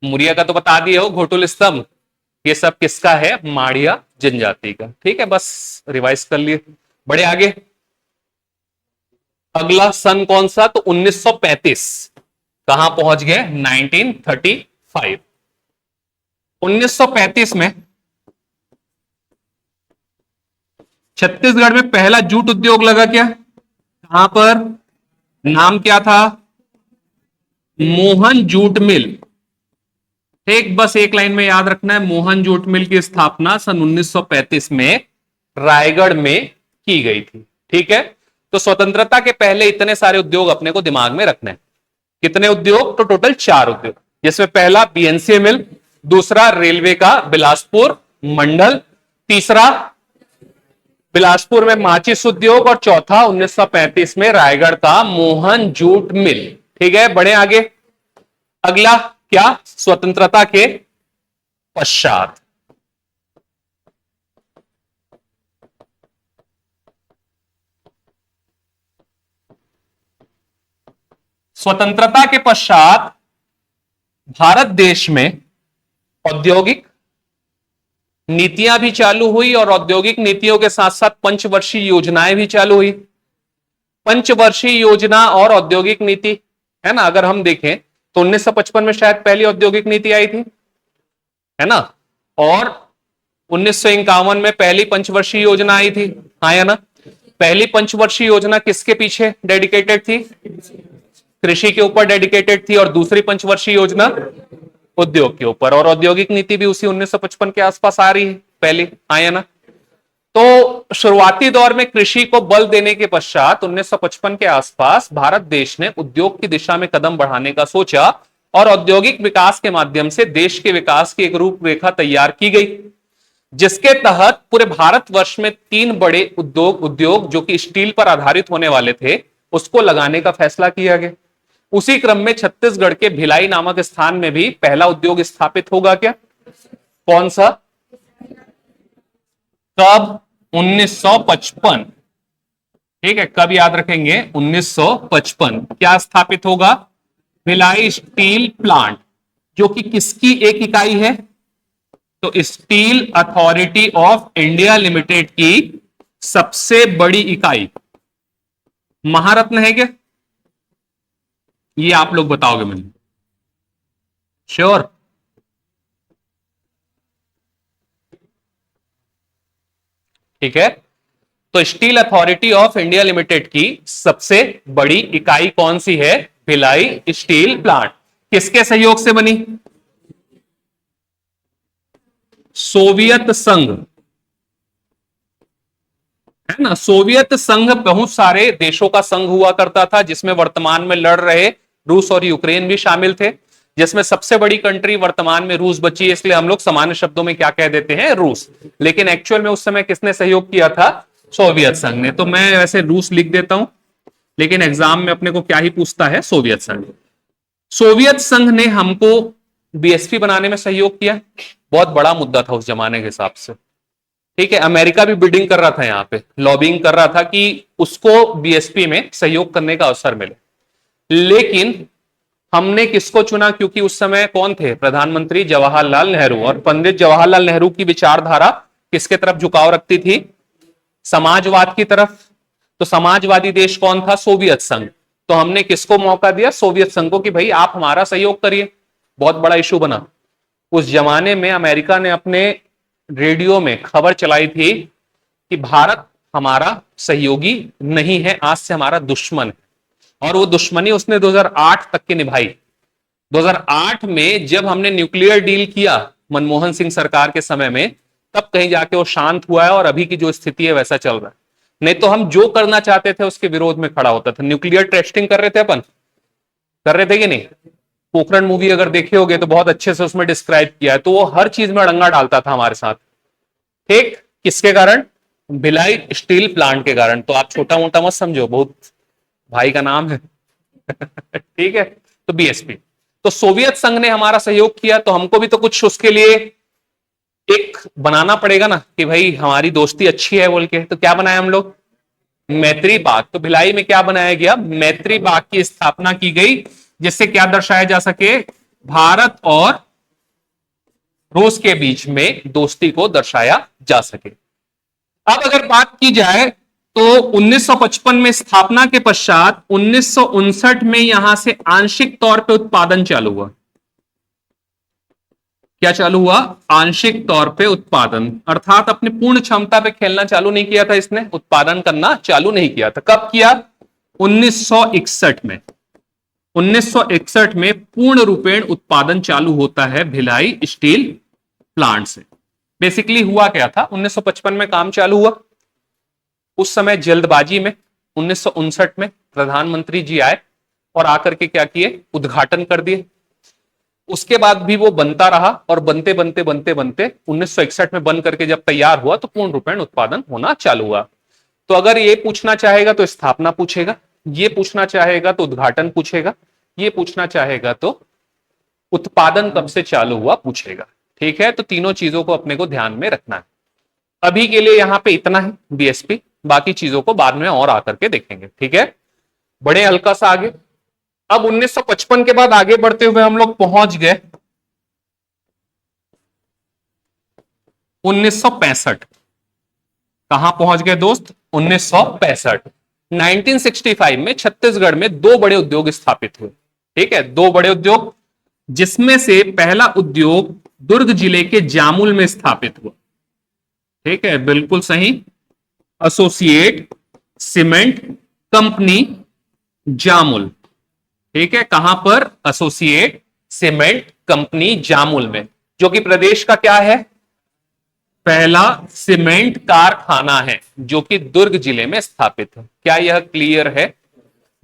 मुड़िया का तो बता दिए हो, घोटुल स्तंभ, ये सब किसका है? माड़िया जनजाति का। ठीक है, बस रिवाइज कर लिए। बड़े आगे। अगला सन कौन सा? तो 1935। कहां पहुंच गए? 1935। 1935 में छत्तीसगढ़ में पहला जूट उद्योग लगा क्या? कहां पर? नाम क्या था? Mohan jute mill. ठीक, बस एक लाइन में याद रखना है, मोहन जूट मिल की स्थापना सन 1935 में रायगढ़ में की गई थी। ठीक है, तो स्वतंत्रता के पहले इतने सारे उद्योग अपने को दिमाग में रखने हैं। कितने उद्योग? तो टोटल 4 उद्योग, जिसमें पहला बीएनसी मिल, दूसरा रेलवे का बिलासपुर मंडल, तीसरा बिलासपुर में माचिस उद्योग, और चौथा 1935 में रायगढ़ का मोहन जूट मिल। ठीक है, बढ़े आगे। अगला क्या? स्वतंत्रता के पश्चात। स्वतंत्रता के पश्चात भारत देश में औद्योगिक नीतियां भी चालू हुई, और औद्योगिक नीतियों के साथ साथ पंचवर्षीय योजनाएं भी चालू हुई। पंचवर्षीय योजना और औद्योगिक नीति, है ना, अगर हम देखें तो 1955 में शायद पहली औद्योगिक नीति आई थी, है ना, और 1951 में पहली पंचवर्षीय योजना आई थी। हाँ या ना? पहली पंचवर्षीय योजना किसके पीछे डेडिकेटेड थी? कृषि के ऊपर डेडिकेटेड थी, और दूसरी पंचवर्षीय योजना उद्योग के ऊपर, और औद्योगिक नीति भी उसी 1955 के आसपास आ रही है पहली। हाँ या ना? तो शुरुआती दौर में कृषि को बल देने के पश्चात 1955 के आसपास भारत देश ने उद्योग की दिशा में कदम बढ़ाने का सोचा, और औद्योगिक विकास के माध्यम से देश के विकास की एक रूपरेखा तैयार की गई, जिसके तहत पूरे भारतवर्ष में 3 बड़े उद्योग जो कि स्टील पर आधारित होने वाले थे, उसको लगाने का फैसला किया गया। उसी क्रम में छत्तीसगढ़ के भिलाई नामक स्थान में भी पहला उद्योग स्थापित होगा क्या? कौन सा? कब? 1955। ठीक है, कब याद रखेंगे? 1955। क्या स्थापित होगा? भिलाई स्टील प्लांट, जो कि किसकी एक इकाई है? तो steel authority of India limited की सबसे बड़ी इकाई। महारत्न है क्या? ये आप लोग बताओगे मुझे। श्योर? ठीक है, तो steel authority of India limited की सबसे बड़ी इकाई कौन सी है? Bhilai steel plant. किसके सहयोग से बनी? सोवियत संघ, है ना। सोवियत संघ बहुत सारे देशों का संघ हुआ करता था, जिसमें वर्तमान में लड़ रहे रूस और यूक्रेन भी शामिल थे, जिसमें सबसे बड़ी कंट्री वर्तमान में रूस बची है, इसलिए हम लोग सामान्य शब्दों में क्या कह देते हैं? रूस। लेकिन एक्चुअल में उस समय किसने सहयोग किया था? सोवियत संघ ने। तो मैं वैसे रूस लिख देता हूं, लेकिन एग्जाम में अपने को क्या ही पूछता है? सोवियत संघ। सोवियत संघ ने हमको बीएसपी बनाने में सहयोग किया। बहुत बड़ा मुद्दा था उस जमाने के हिसाब से। ठीक है, अमेरिका भी बिडिंग कर रहा था, यहां पे लॉबिंग कर रहा था कि उसको बीएसपी में सहयोग करने का अवसर मिले। लेकिन हमने किसको चुना? क्योंकि उस समय कौन थे प्रधानमंत्री? जवाहरलाल नेहरू। और पंडित जवाहरलाल नेहरू की विचारधारा किसके तरफ झुकाव रखती थी? समाजवाद की तरफ। तो समाजवादी देश कौन था? सोवियत संघ। तो हमने किसको मौका दिया? सोवियत संघ को, कि भाई आप हमारा सहयोग करिए। बहुत बड़ा इशू बना। उस जमाने में अमेरिका ने अपने रेडियो में खबर चलाई थी कि भारत हमारा सहयोगी नहीं है, आज से हमारा दुश्मन है। और वो दुश्मनी उसने 2008 तक की निभाई। 2008 में जब हमने न्यूक्लियर डील किया मनमोहन सिंह सरकार के समय में, तब कहीं जाके वो शांत हुआ है, और अभी की जो स्थिति है वैसा चल रहा है। नहीं तो हम जो करना चाहते थे उसके विरोध में खड़ा होता था। न्यूक्लियर टेस्टिंग कर रहे थे, अपन कर रहे थे कि नहीं? पोखरण मूवी अगर देखे होगे तो बहुत अच्छे से उसमें डिस्क्राइब किया है। तो वो हर चीज में अड़ंगा डालता था हमारे साथ। ठीक, किसके कारण? भिलाई स्टील प्लांट के कारण। तो आप छोटा मोटा मत समझो, बहुत भाई का नाम है। ठीक है, तो बीएसपी। तो सोवियत संघ ने हमारा सहयोग किया, तो हमको भी तो कुछ उसके लिए एक बनाना पड़ेगा ना कि भाई हमारी दोस्ती अच्छी है बोल के। तो क्या बनाया हम लोग? मैत्री बाग। तो भिलाई में क्या बनाया गया? मैत्री बाग की स्थापना की गई, जिससे क्या दर्शाया जा सके? भारत और रूस के बीच में दोस्ती को दर्शाया जा सके। अब अगर बात की जाए तो 1955 में स्थापना के पश्चात 1959 में यहां से आंशिक तौर पे उत्पादन चालू हुआ। क्या चालू हुआ? आंशिक तौर पे उत्पादन, अर्थात अपनी पूर्ण क्षमता पे खेलना चालू नहीं किया था इसने, उत्पादन करना चालू नहीं किया था। कब किया? 1961 में। 1961 में पूर्ण रूपेण उत्पादन चालू होता है भिलाई स्टील प्लांट से। बेसिकली हुआ क्या था? 1955 में काम चालू हुआ, उस समय जल्दबाजी में 1959 में प्रधानमंत्री जी आए और आकर के क्या किए? उद्घाटन कर दिए। उसके बाद भी वो बनता रहा और बनते बनते बनते बनते 1961 में बन करके जब तैयार हुआ तो पूर्ण रूपेण उत्पादन होना चालू हुआ। तो अगर ये पूछना चाहेगा तो स्थापना पूछेगा, ये पूछना चाहेगा तो उद्घाटन पूछेगा, ये पूछना चाहेगा तो उत्पादन कब से चालू हुआ पूछेगा। ठीक है, तो तीनों चीजों को अपने को ध्यान में रखना है। अभी के लिए यहां पे इतना है बीएसपी, बाकी चीजों को बाद में और आकर के देखेंगे। ठीक है, बड़े हल्का सा आगे। अब 1955 के बाद आगे बढ़ते हुए हम लोग पहुंच गए 1965। कहां पहुंच गए दोस्त? 1965। 1965 में छत्तीसगढ़ में दो बड़े उद्योग स्थापित हुए। ठीक है, दो बड़े उद्योग, जिसमें से पहला उद्योग दुर्ग जिले के जामुल में स्थापित हुआ। ठीक है, बिल्कुल सही, एसोसिएट सीमेंट कंपनी जामुल। ठीक है, कहां पर? एसोसिएट सीमेंट कंपनी जामुल में, जो कि प्रदेश का क्या है? पहला सीमेंट कारखाना है, जो कि दुर्ग जिले में स्थापित है। क्या यह क्लियर है?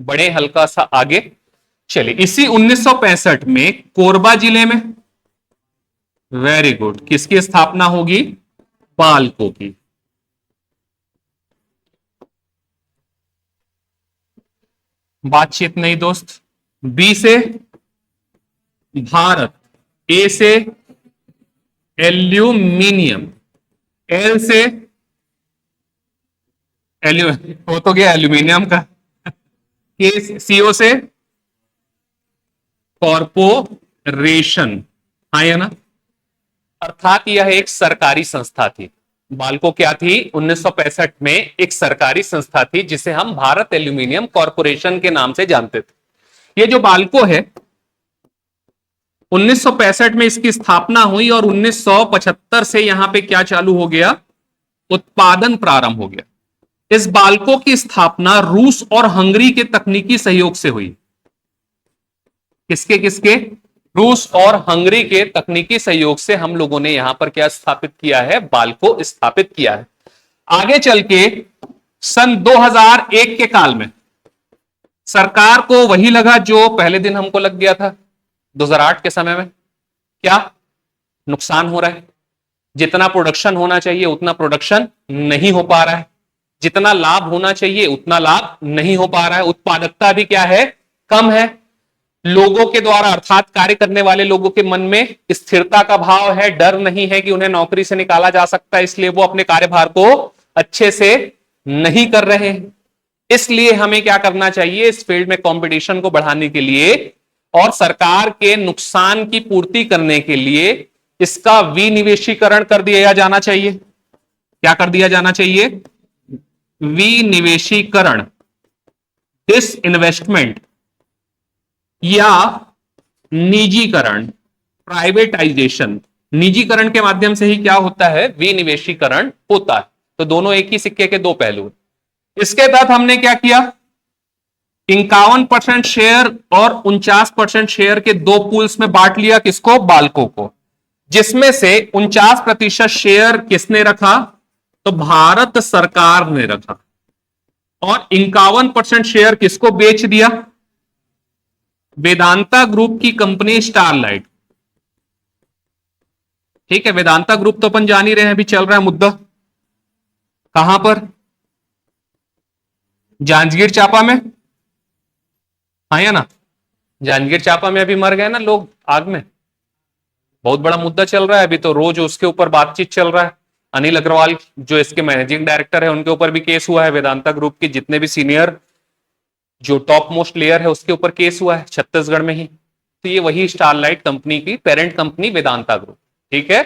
बड़े हल्का सा आगे चलिए। इसी 1965 में कोरबा जिले में, वेरी गुड, किसकी स्थापना होगी? बाल्को की। बातचीत नहीं दोस्त। बी से भारत, ए से एल्यूमिनियम, एल से वो तो गया एल्यूमिनियम का, के सीओ से कॉर्पोरेशन। हाँ या ना? अर्थात यह एक सरकारी संस्था थी। बाल्को क्या थी? 1965 में एक सरकारी संस्था थी जिसे हम भारत एल्यूमिनियम कॉर्पोरेशन के नाम से जानते थे। ये जो बाल्को है 1965 में इसकी स्थापना हुई और 1975 से यहां पे क्या चालू हो गया? उत्पादन प्रारंभ हो गया। इस बाल्को की स्थापना रूस और हंगरी के तकनीकी सहयोग से हुई। किसके किसके? रूस और हंगरी के तकनीकी सहयोग से हम लोगों ने यहां पर क्या स्थापित किया है? बाल्को स्थापित किया है। आगे चल के सन 2001 के काल में सरकार को वही लगा जो पहले दिन हमको लग गया था 2008 के समय में। क्या नुकसान हो रहा है? जितना प्रोडक्शन होना चाहिए उतना प्रोडक्शन नहीं हो पा रहा है, जितना लाभ होना चाहिए उतना लाभ नहीं हो पा रहा है, उत्पादकता भी क्या है? कम है। लोगों के द्वारा अर्थात कार्य करने वाले लोगों के मन में स्थिरता का भाव है, डर नहीं है कि उन्हें नौकरी से निकाला जा सकता है, इसलिए वो अपने कार्यभार को अच्छे से नहीं कर रहे हैं। इसलिए हमें क्या करना चाहिए? इस फील्ड में कंपटीशन को बढ़ाने के लिए और सरकार के नुकसान की पूर्ति करने के लिए इसका विनिवेशीकरण कर दिया जाना चाहिए। क्या कर दिया जाना चाहिए? विनिवेशीकरण, डिस इन्वेस्टमेंट या निजीकरण, प्राइवेटाइजेशन। निजीकरण के माध्यम से ही क्या होता है? विनिवेशीकरण होता है। तो दोनों एक ही सिक्के के दो पहलू। इसके तहत हमने क्या किया? 51% शेयर और 49% शेयर के दो पूल्स में बांट लिया। किसको? बाल्को को। जिसमें से 49% शेयर किसने रखा? तो भारत सरकार ने रखा। और 51% शेयर किसको बेच दिया? वेदांता ग्रुप की कंपनी स्टारलाइट। ठीक है, वेदांता ग्रुप तो अपन जान ही रहे हैं, अभी चल रहा है मुद्दा कहां पर, जांजगीर चांपा में, हाँ या ना, जांजगीर चांपा में अभी मर गए ना लोग आग में, बहुत बड़ा मुद्दा चल रहा है अभी, तो रोज उसके ऊपर बातचीत चल रहा है। अनिल अग्रवाल जो इसके मैनेजिंग डायरेक्टर है, उनके ऊपर भी केस हुआ है, वेदांता ग्रुप के जितने भी सीनियर जो टॉप मोस्ट लेयर है उसके ऊपर केस हुआ है छत्तीसगढ़ में ही। तो ये वही स्टारलाइट कंपनी की पेरेंट कंपनी वेदांता ग्रुप, ठीक है।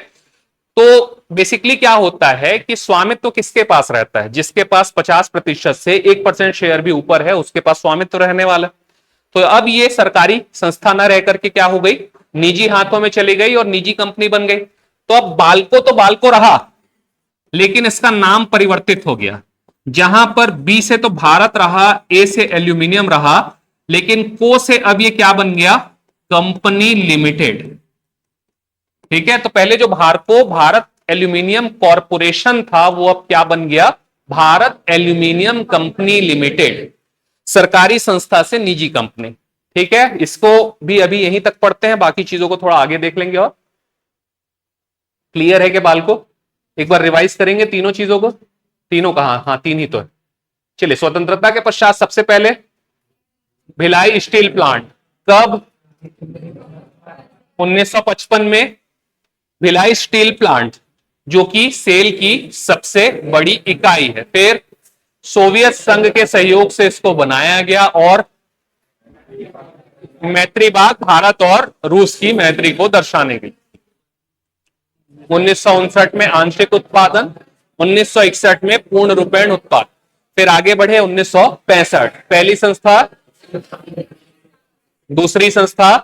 तो बेसिकली क्या होता है कि स्वामित्व तो किसके पास रहता है, जिसके पास 50% से 1% शेयर भी ऊपर है उसके पास स्वामित्व तो रहने वाला। तो अब ये सरकारी संस्था न रह करके क्या हो गई, निजी हाथों में चली गई और निजी कंपनी बन गई। तो अब बाल्को तो बाल्को रहा, लेकिन इसका नाम परिवर्तित हो गया। जहां पर बी से तो भारत रहा, ए से एल्यूमिनियम रहा, लेकिन को से अब ये क्या बन गया, कंपनी लिमिटेड। ठीक है, तो पहले जो भारत एल्यूमिनियम कॉरपोरेशन था वो अब क्या बन गया, भारत एल्यूमिनियम कंपनी लिमिटेड, सरकारी संस्था से निजी कंपनी। ठीक है, इसको भी अभी यहीं तक पढ़ते हैं, बाकी चीजों को थोड़ा आगे देख लेंगे। और क्लियर है कि बाल को एक बार रिवाइज करेंगे तीनों चीजों को, तीनों कहां, हाँ तीन ही तो है। चलिए, स्वतंत्रता के पश्चात सबसे पहले भिलाई स्टील प्लांट, कब, 1955 में भिलाई स्टील प्लांट, जो कि सेल की सबसे बड़ी इकाई है। फिर सोवियत संघ के सहयोग से इसको बनाया गया और मैत्री बाग भारत और रूस की मैत्री को दर्शाने के लिए 1959 में आंशिक उत्पादन, 1961 में पूर्ण रूपेण उत्पादन। फिर आगे बढ़े 1965, पहली संस्था, दूसरी संस्था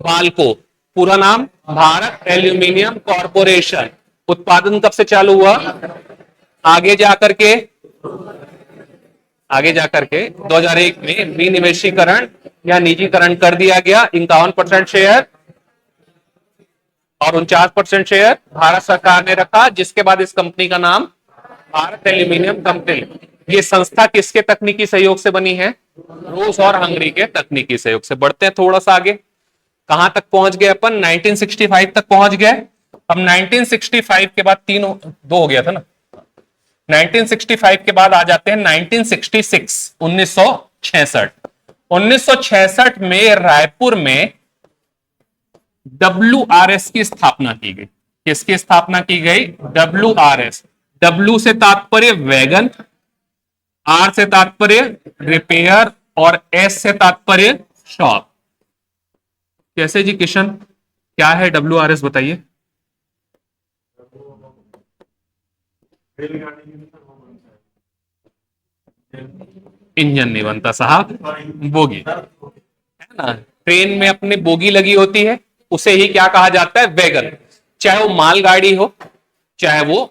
बाल्को, पूरा नाम भारत एल्यूमिनियम कॉरपोरेशन। उत्पादन कब से चालू हुआ, आगे जाकर के 2001 में विनिवेशीकरण या निजीकरण कर दिया गया। 51% शेयर और 49% शेयर भारत सरकार ने रखा, जिसके बाद इस कंपनी का नाम भारत एल्यूमिनियम कंपनी। ये संस्था किसके तकनीकी सहयोग से बनी है, रूस और हंगरी के तकनीकी सहयोग से। बढ़ते हैं थोड़ा सा आगे, कहां तक पहुंच गए अपन, 1965 तक पहुंच गए। अब 1965 के बाद दो हो गया था ना, 1965 के बाद आ जाते हैं 1966, 1966 में रायपुर में WRS की स्थापना की गई। किसकी स्थापना की गई, WRS। W से तात्पर्य वैगन, R से तात्पर्य रिपेयर और S से तात्पर्य शॉप। कैसे जी किशन, क्या है WRS बताइए। इंजन नहीं बनता साहब, बोगी है ना, ट्रेन में अपने बोगी लगी होती है, उसे ही क्या कहा जाता है, वैगन। चाहे वो मालगाड़ी हो चाहे वो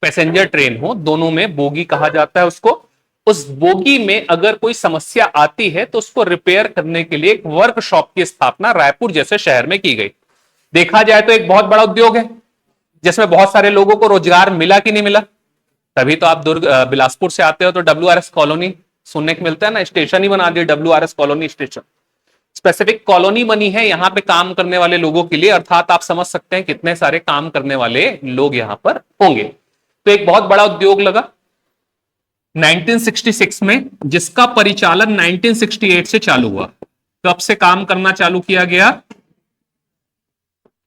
पैसेंजर ट्रेन हो, दोनों में बोगी कहा जाता है उसको। उस बोगी में अगर कोई समस्या आती है तो उसको रिपेयर करने के लिए एक वर्कशॉप की स्थापना रायपुर जैसे शहर में की गई। देखा जाए तो एक बहुत बड़ा उद्योग है जिसमें बहुत सारे लोगों को रोजगार मिला कि नहीं मिला। तभी तो आप बिलासपुर से आते हो तो WRS कॉलोनी सुनने को मिलता है ना, स्टेशन ही बना दिया WRS colony station, specific colony बनी है यहाँ पे काम करने वाले लोगों के लिए। अर्थात आप समझ सकते हैं कितने सारे काम करने वाले लोग यहाँ पर होंगे। तो एक बहुत बड़ा उद्योग लगा 1966 में, जिसका परिचालन 1968 से चालू हुआ। कब से काम करना चालू किया गया,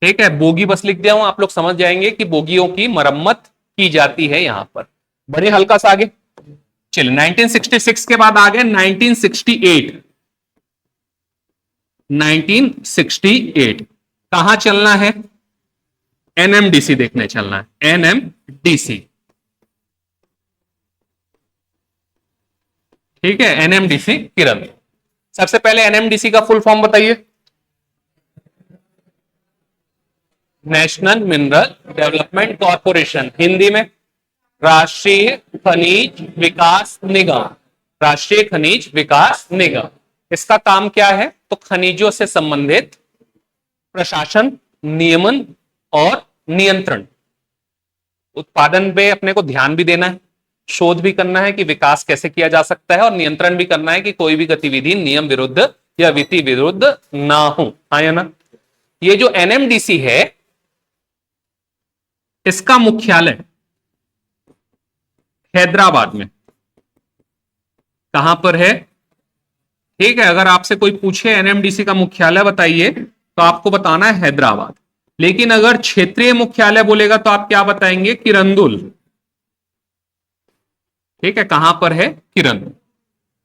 ठीक है, बोगी बस लिख दिया हूं, आप लोग समझ जाएंगे कि बोगियों की मरम्मत की जाती है यहां पर। बढ़े हल्का सा आगे, चलिए 1966 के बाद आ गए 1968। 1968 कहां चलना है, NMDC देखने चलना है, NMDC। ठीक है, NMDC किरण। सबसे पहले NMDC का फुल फॉर्म बताइए, national mineral development corporation, Hindi में राष्ट्रीय खनिज विकास निगम। राष्ट्रीय खनिज विकास निगम, इसका काम क्या है, तो खनिजों से संबंधित प्रशासन, नियमन और नियंत्रण। उत्पादन पे अपने को ध्यान भी देना है, शोध भी करना है कि विकास कैसे किया जा सकता है, और नियंत्रण भी करना है कि कोई भी गतिविधि नियम विरुद्ध या विधि विरुद्ध ना हो, हाँ या ना। ये जो NMDC है इसका मुख्यालय हैदराबाद में। कहां पर है? ठीक है, अगर आपसे कोई पूछे एनएमडीसी का मुख्यालय बताइए तो आपको बताना है हैदराबाद। लेकिन अगर क्षेत्रीय मुख्यालय बोलेगा तो आप क्या बताएंगे? किरंदुल। ठीक है, कहां पर है? किरंदुल।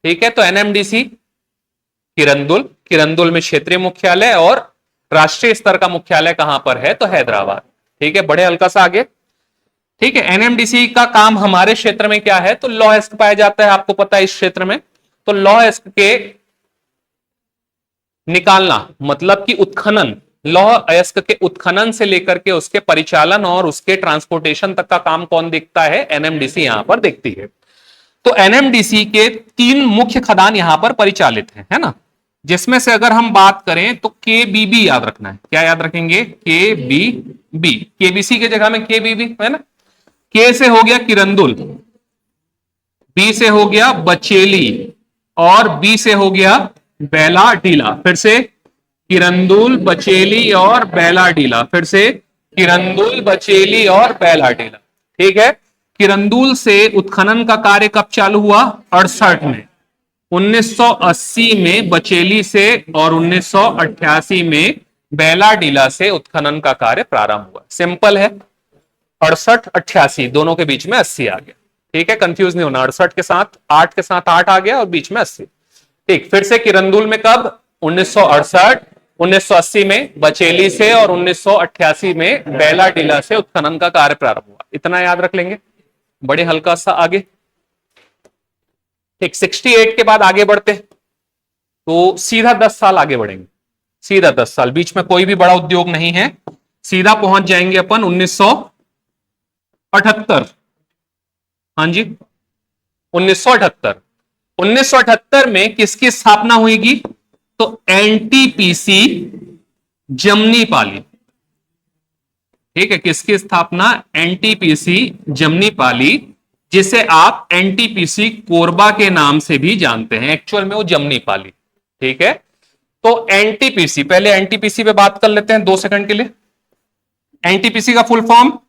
ठीक है, तो एनएमडीसी किरंदुल, किरंदुल में क्षेत्रीय मुख्यालय, और राष्ट्रीय स्तर का मुख्यालय कहां पर है? तो हैदराबाद। ठीक है, बड़े हल्का सा आगे। ठीक है, एनएमडीसी का काम हमारे क्षेत्र में क्या है? तो लौह अयस्क पाया जाता है, आपको पता है इस क्षेत्र में। तो लौह अयस्क के निकालना मतलब कि उत्खनन, लौह अयस्क के उत्खनन से लेकर के उसके परिचालन और उसके ट्रांसपोर्टेशन तक का काम कौन देखता है? एनएमडीसी यहां पर देखती है। तो एनएमडीसी के 3 मुख्य खदान यहां पर परिचालित हैं, है ना, जिसमें से अगर हम बात करें तो केबीबी याद रखना है। क्या याद रखेंगे? केबीबी। केबीसी की जगह में केबीबी, है ना। के से हो गया किरंदुल, बी से हो गया बचेली, और बी से हो गया बेलाडीला। फिर से किरंदुल, बचेली और बेलाडीला। फिर से किरंदुल, बचेली और बेलाडीला। ठीक है, किरंदुल से उत्खनन का कार्य कब चालू हुआ? 68 में। 1980 में बचेली से और 1988 में बेलाडीला से उत्खनन का कार्य प्रारंभ हुआ। सिंपल है, 68 88 दोनों के बीच में 80 आ गया। ठीक है, कंफ्यूज नहीं होना, 68 के साथ 8 के साथ 8 आ गया और बीच में 80। ठीक, फिर से किरंदुल में कब? 1968, 1980 में बचेली से और 1988 में बेलाडीला से उत्खनन का कार्य प्रारंभ हुआ। इतना याद रख लेंगे, बड़े हल्का सा आगे। ठीक, 68 के बाद आगे बढ़ते तो सीधा 10 साल आगे बढ़ेंगे, सीधा 10 साल, बीच में कोई भी बड़ा उद्योग नहीं है, सीधा पहुंच जाएंगे अपन 1978। हाँ जी, 1978। 1978 में किसकी स्थापना हुईगी? तो एनटीपीसी जमनीपाली। ठीक है, किसकी स्थापना? एनटीपीसी जमनीपाली, जिसे आप एनटीपीसी कोरबा के नाम से भी जानते हैं, एक्चुअल में वो जमनीपाली। ठीक है, तो एनटीपीसी, पहले एनटीपीसी पे बात कर लेते हैं 2 सेकंड के लिए। एनटीपीसी का full form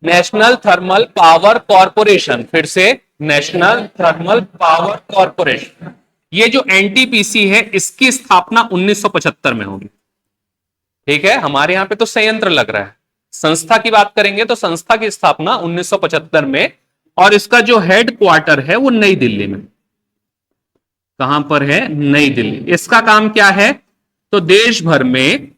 national thermal power corporation. फिर से नेशनल थर्मल पावर कॉरपोरेशन। ये जो एनटीपीसी है इसकी स्थापना 1975 में होगी। ठीक है, हमारे यहां पे तो संयंत्र लग रहा है, संस्था की बात करेंगे तो संस्था की स्थापना 1975 में, और इसका जो हेड क्वार्टर है वो नई दिल्ली में। कहां पर है? नई दिल्ली। इसका काम क्या है? तो देश भर में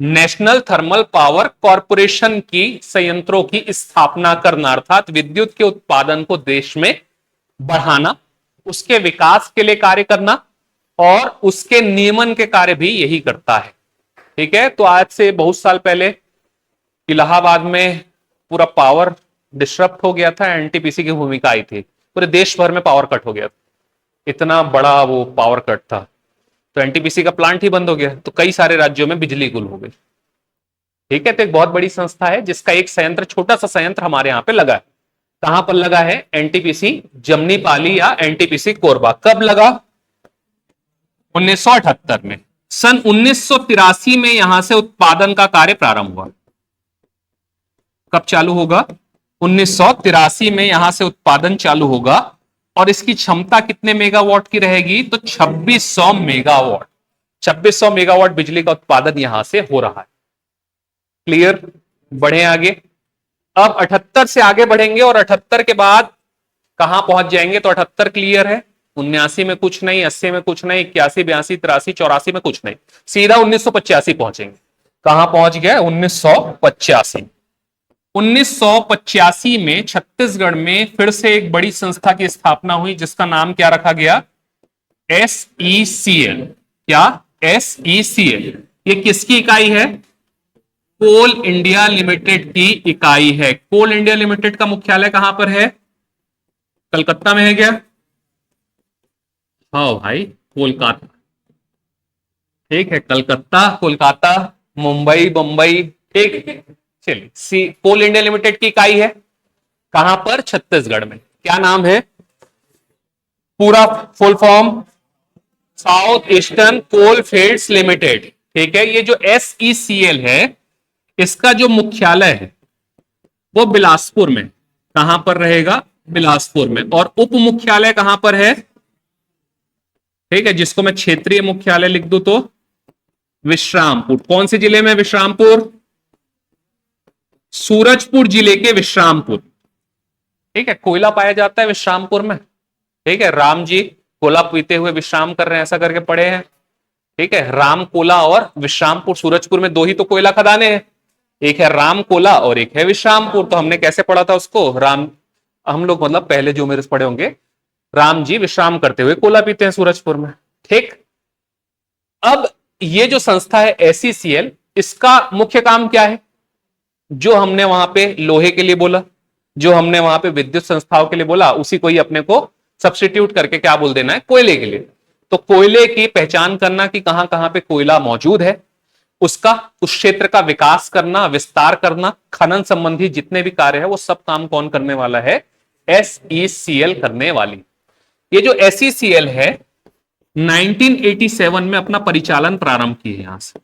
नेशनल थर्मल पावर कॉरपोरेशन की संयंत्रों की स्थापना करना, अर्थात विद्युत के उत्पादन को देश में बढ़ाना, उसके विकास के लिए कार्य करना, और उसके नियमन के कार्य भी यही करता है। ठीक है, तो आज से बहुत साल पहले इलाहाबाद में पूरा पावर डिस्टर्ब हो गया था, एनटीपीसी की भूमिका आई थी, पूरे देश भर में पावर कट हो गया था, इतना बड़ा वो पावर कट था, तो एनटीपीसी का प्लांट ही बंद हो गया, तो कई सारे राज्यों में बिजली गुल हो गई। ठीक है, तो एक बहुत बड़ी संस्था है जिसका एक संयंत्र, छोटा सा संयंत्र हमारे यहां पे लगा है। कहां पर लगा है? एनटीपीसी जमनीपाली या एनटीपीसी कोरबा। कब लगा? 1978 में। सन 1983 में यहां से उत्पादन का कार्य प्रारंभ हुआ। कब चालू होगा? 1983 में यहां से उत्पादन चालू होगा, और इसकी क्षमता कितने मेगावाट की रहेगी? तो 2600 मेगावाट। 2600 मेगावाट बिजली का उत्पादन यहां से हो रहा है। क्लियर? बढ़े आगे। अब 78 से आगे बढ़ेंगे, और 78 के बाद कहां पहुंच जाएंगे? तो 78 क्लियर है, 79 में कुछ नहीं, 80 में कुछ नहीं, 81 82 83 84 में कुछ नहीं, सीधा 1985 पहुंचेंगे। कहां पहुंच गए? 1985। 1985 में छत्तीसगढ़ में फिर से एक बड़ी संस्था की स्थापना हुई, जिसका नाम क्या रखा गया? SECL। क्या? SECL। ये किसकी इकाई है? कोल इंडिया लिमिटेड की इकाई है। कोल इंडिया लिमिटेड का मुख्यालय कहां पर है? कलकत्ता में है क्या? हाँ भाई, कोलकाता। ठीक है, कलकत्ता, कोलकाता, मुंबई, बंबई। ठीक, चलिए, कोल इंडिया लिमिटेड की इकाई है कहां पर? छत्तीसगढ़ में। क्या नाम है? पूरा फुल फॉर्म साउथ ईस्टर्न कोल फील्ड्स लिमिटेड। ठीक है, ये जो SECL है, इसका जो मुख्यालय है वो बिलासपुर में, कहां पर रहेगा, बिलासपुर में। और उप मुख्यालय कहां पर है, ठीक है, जिसको मैं क्षेत्रीय मुख्यालय लिख दूं तो विश्रामपुर। कौन से जिले में विश्रामपुर, सूरजपुर जिले के विश्रामपुर, ठीक है। कोयला पाया जाता है विश्रामपुर में, ठीक है। राम जी कोला पीते हुए विश्राम कर रहे हैं, ऐसा करके पढ़े हैं, ठीक है। राम कोला और विश्रामपुर, सूरजपुर में दो ही तो कोयला खदाने हैं, एक है राम कोला और एक है विश्रामपुर। तो हमने कैसे पढ़ा था उसको, राम, हम लोग मतलब पहले जो मेरे पढ़े होंगे, राम जी विश्राम करते हुए कोला पीते हैं सूरजपुर में, ठीक। अब ये जो संस्था है SECL, इसका मुख्य काम क्या है, जो हमने वहां पे लोहे के लिए बोला, जो हमने वहां पे विद्युत संस्थाओं के लिए बोला, उसी को ही अपने को सब्स्टिट्यूट करके क्या बोल देना है, कोयले के लिए। तो कोयले की पहचान करना कि कहां कहां पे कोयला मौजूद है, उसका, उस क्षेत्र का विकास करना, विस्तार करना, खनन संबंधी जितने भी कार्य है वो सब काम कौन करने वाला है, SECL करने वाली। ये जो SECL है 1987 में अपना परिचालन प्रारंभ किए यहां से।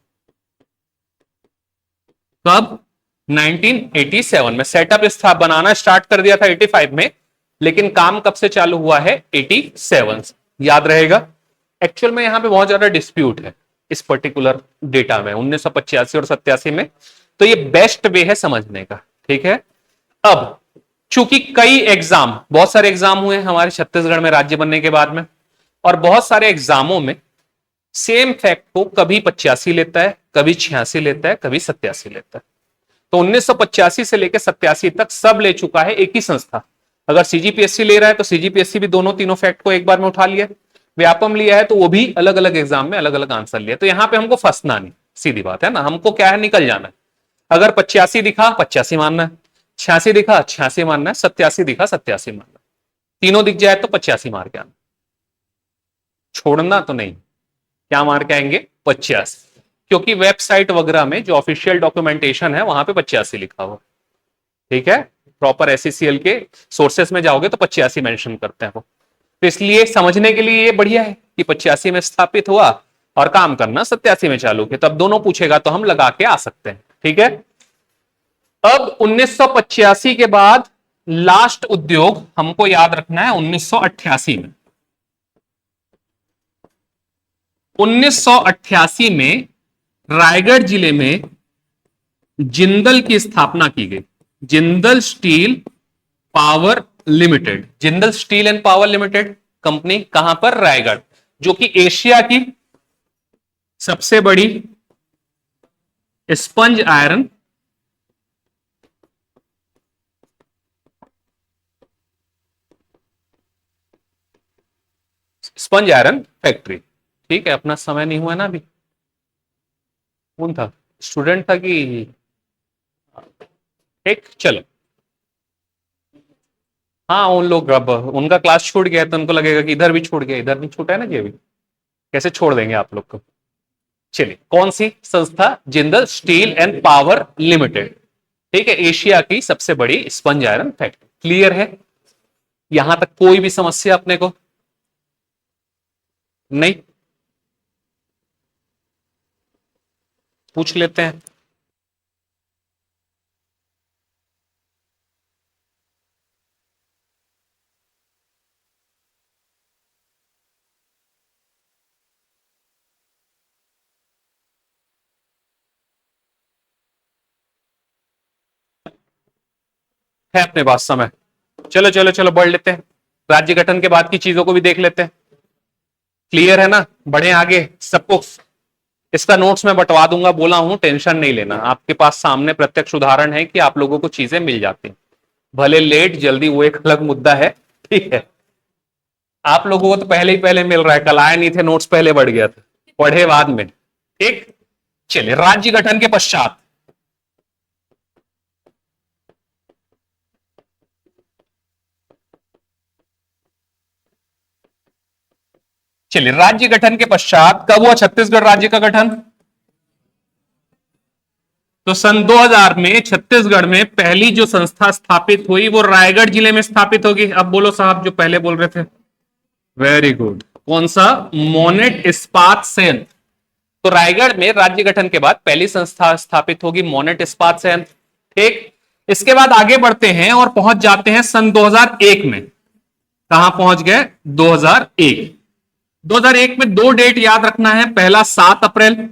कब, 1987 में। सेटअप बनाना स्टार्ट कर दिया था 85 में, लेकिन काम कब से चालू हुआ है, 87 से। याद रहेगा। एक्चुअल में यहां पे बहुत ज्यादा डिस्प्यूट है इस पर्टिकुलर डेटा में, 1985 और 87 में, तो ये बेस्ट वे है समझने का, ठीक है। अब चूंकि कई एग्जाम, बहुत सारे एग्जाम हुए हमारे छत्तीसगढ़ में राज्य बनने के बाद में, और बहुत सारे एग्जामों में सेम फैक्ट को कभी 85 लेता है, कभी 86 लेता है, कभी 87 लेता है। तो 1985 से लेकर 87 तक सब ले चुका है एक ही संस्था। अगर CGPSC ले रहा है तो CGPSC भी दोनों तीनों फैक्ट को एक बार में उठा लिया, व्यापम लिया है तो वो भी अलग अलग एग्जाम में अलग अलग आंसर लिया। तो यहां पे हमको फंसना नहीं, सीधी बात है ना, हमको क्या है, निकल जाना है। अगर 85 दिखा 85 मानना है, 86 दिखा 86 मानना है, 87 दिखा 87 मानना है। तीनों दिख जाए तो 85 मार के आना, छोड़ना तो नहीं। क्या मार के आएंगे, 85, क्योंकि वेबसाइट वगैरह में जो ऑफिशियल डॉक्यूमेंटेशन है वहां पे 85 लिखा हुआ, ठीक है। प्रॉपर SECL के सोर्सेस में जाओगे तो 85 मेंशन करते हैं वो। तो इसलिए समझने के लिए ये बढ़िया है कि 85 में स्थापित हुआ और काम करना 87 में चालू किया। तब दोनों पूछेगा तो हम लगा के आ सकते हैं, ठीक है। अब 1985 के बाद लास्ट उद्योग हमको याद रखना है 1988 में। 1988 में रायगढ़ जिले में जिंदल की स्थापना की गई, Jindal steel power limited. Jindal steel and power limited company कहां पर, रायगढ़, जो कि एशिया की सबसे बड़ी स्पंज आयरन फैक्ट्री, ठीक है। अपना समय नहीं हुआ ना अभी, कौन था, स्टूडेंट था कि, ठीक, चलो। हाँ, उन लोग अब उनका क्लास छूट गया तो उनको लगेगा कि इधर भी छूट गया, इधर नहीं छूटा है ना, ये भी कैसे छोड़ देंगे आप लोग को। चलिए, कौन सी संस्था, Jindal steel and power limited, ठीक है, एशिया की सबसे बड़ी स्पंज आयरन फैक्ट्री। क्लियर है, यहां तक कोई भी समस्या अपने को नहीं, पूछ लेते हैं। है अपने पास समय, चलो चलो चलो बढ़ लेते हैं, राज्य गठन के बाद की चीजों को भी देख लेते हैं। क्लियर है ना, बढ़े आगे। सबको इसका नोट्स मैं बंटवा दूंगा, बोला हूं, टेंशन नहीं लेना। आपके पास सामने प्रत्यक्ष उदाहरण है कि आप लोगों को चीजें मिल जाती हैं, भले लेट जल्दी वो एक अलग मुद्दा है, ठीक है। आप लोगों को तो पहले ही पहले मिल रहा है, कल आए नहीं थे, नोट्स पहले बढ़ गया था, पढ़े बाद में, ठीक। चलिए, राज्य गठन के पश्चात चलिए, राज्य गठन के पश्चात कब हुआ छत्तीसगढ़ राज्य का गठन, तो सन 2000 में छत्तीसगढ़ में पहली जो संस्था स्थापित हुई वो रायगढ़ जिले में स्थापित होगी। अब बोलो साहब जो पहले बोल रहे थे, वेरी गुड, कौन सा, मोनेट इस्पात संयंत्र, तो रायगढ़ में राज्य गठन के बाद पहली संस्था स्थापित होगी मोनेट इस्पात संयंत्र। ठीक, इसके बाद आगे बढ़ते हैं और पहुंच जाते हैं सन 2001 में। कहां पहुंच गए? 2001। 2001 में दो डेट याद रखना है, पहला 7 अप्रैल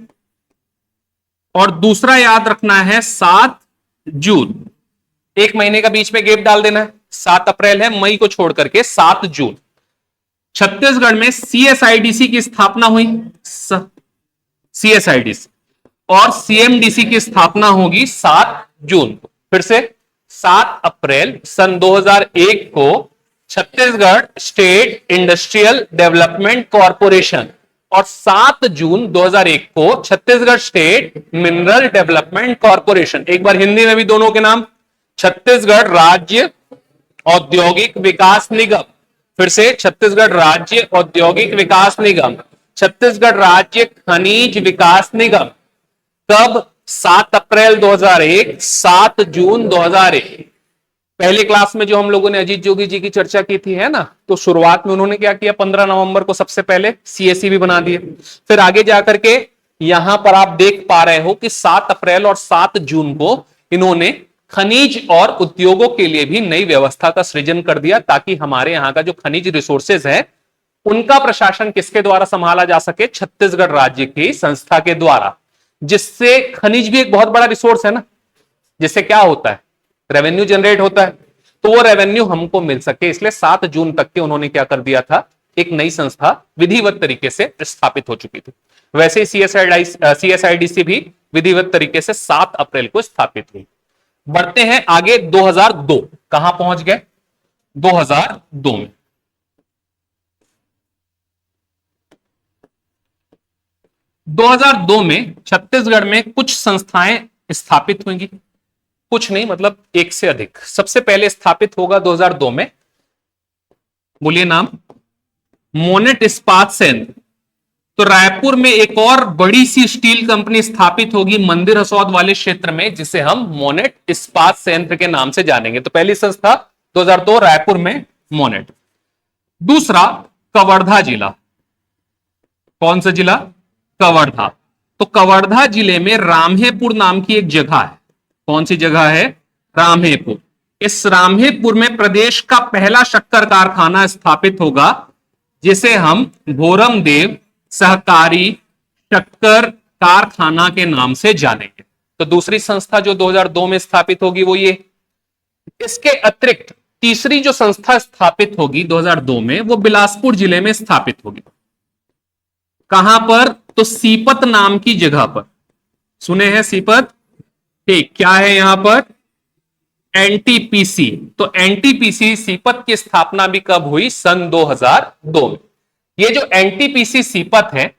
और दूसरा याद रखना है 7 जून। एक महीने का बीच में गैप डाल देना है, 7 अप्रैल है, मई को छोड़ करके 7 जून। छत्तीसगढ़ में सीएसआईडीसी की स्थापना हुई, सीएसआईडीसी, और सीएमडीसी की स्थापना होगी 7 जून को। फिर से 7 अप्रैल सन 2001 को Chhattisgarh state industrial development corporation और 7 जून 2001 को Chhattisgarh state mineral development corporation. एक बार हिंदी में भी दोनों के नाम, छत्तीसगढ़ राज्य औद्योगिक विकास निगम, फिर से छत्तीसगढ़ राज्य औद्योगिक विकास निगम, छत्तीसगढ़ राज्य खनिज विकास निगम। कब? 7 अप्रैल 2001, 7 जून 2001। पहले क्लास में जो हम लोगों ने अजीत जोगी जी की चर्चा की थी, है ना, तो शुरुआत में उन्होंने क्या किया, 15 नवंबर को सबसे पहले सीएससी भी बना दिए। फिर आगे जाकर के यहां पर आप देख पा रहे हो कि 7 अप्रैल और 7 जून को इन्होंने खनिज और उद्योगों के लिए भी नई व्यवस्था का सृजन कर दिया, ताकि हमारे यहां का जो खनिज रिसोर्सेज है उनका प्रशासन किसके द्वारा संभाला जा सके? छत्तीसगढ़ राज्य की संस्था के द्वारा। जिससे खनिज भी एक बहुत बड़ा रिसोर्स है ना, जिससे क्या होता है? रेवेन्यू जनरेट होता है, तो वो रेवेन्यू हमको मिल सके, इसलिए 7 जून तक के उन्होंने क्या कर दिया था, एक नई संस्था विधिवत तरीके से स्थापित हो चुकी थी। वैसे ही सीएसआईडीसी भी विधिवत तरीके से 7 अप्रैल को स्थापित हुई। बढ़ते हैं आगे 2002। कहां पहुंच गए? 2002 में 2002 में छत्तीसगढ़ में कुछ संस्थाएं स्थापित होंगी, कुछ नहीं मतलब एक से अधिक। सबसे पहले स्थापित होगा 2002 में, बोलिए नाम, मोनेट इस्पात संयंत्र। तो रायपुर में एक और बड़ी सी स्टील कंपनी स्थापित होगी मंदिर हसौद वाले क्षेत्र में, जिसे हम मोनेट इस्पात संयंत्र के नाम से जानेंगे। तो पहली संस्था 2002 रायपुर में मोनेट। दूसरा कवर्धा जिला, कौन सा जिला? कवर्धा। तो कवर्धा जिले में रामहेपुर नाम की एक जगह है। कौन सी जगह है? रामहेपुर। इस रामहेपुर में प्रदेश का पहला शक्कर कारखाना स्थापित होगा, जिसे हम भोरमदेव सहकारी शक्कर कारखाना के नाम से जानेंगे। तो दूसरी संस्था जो 2002 में स्थापित होगी वो ये। इसके अतिरिक्त तीसरी जो संस्था स्थापित होगी 2002 में, वो बिलासपुर जिले में स्थापित होगी। कहां पर? तो सीपत नाम की जगह पर। सुने हैं सीपत? ठीक, क्या है यहां पर? एनटीपीसी। तो एनटीपीसी सीपत की स्थापना भी कब हुई? सन 2002 में। ये जो एनटीपीसी सीपत है,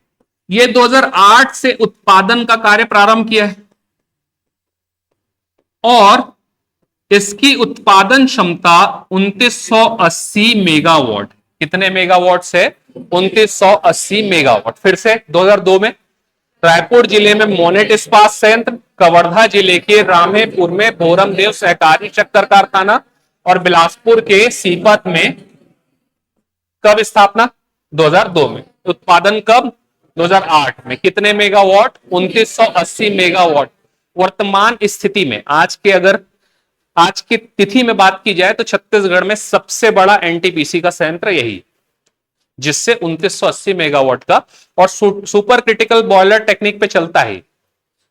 ये 2008 से उत्पादन का कार्य प्रारंभ किया है और इसकी उत्पादन क्षमता 2980 मेगावाट। कितने मेगावाट से? 2980 मेगावाट। फिर से 2002 में रायपुर जिले में मोनेट इस्पात संयंत्र, कवर्धा जिले के रामेपुर में भोरमदेव सहकारी शक्कर कारखाना और बिलासपुर के सीपत में कब स्थापना? 2002 में। उत्पादन कब? 2008 में। कितने मेगावाट? 2980 मेगावाट। वर्तमान स्थिति में आज की तिथि में बात की जाए तो छत्तीसगढ़ में सबसे बड़ा एनटीपीसी का संयंत्र यही है, जिससे 2980 मेगावाट का, और सुपर क्रिटिकल बॉयलर टेक्निक पे चलता है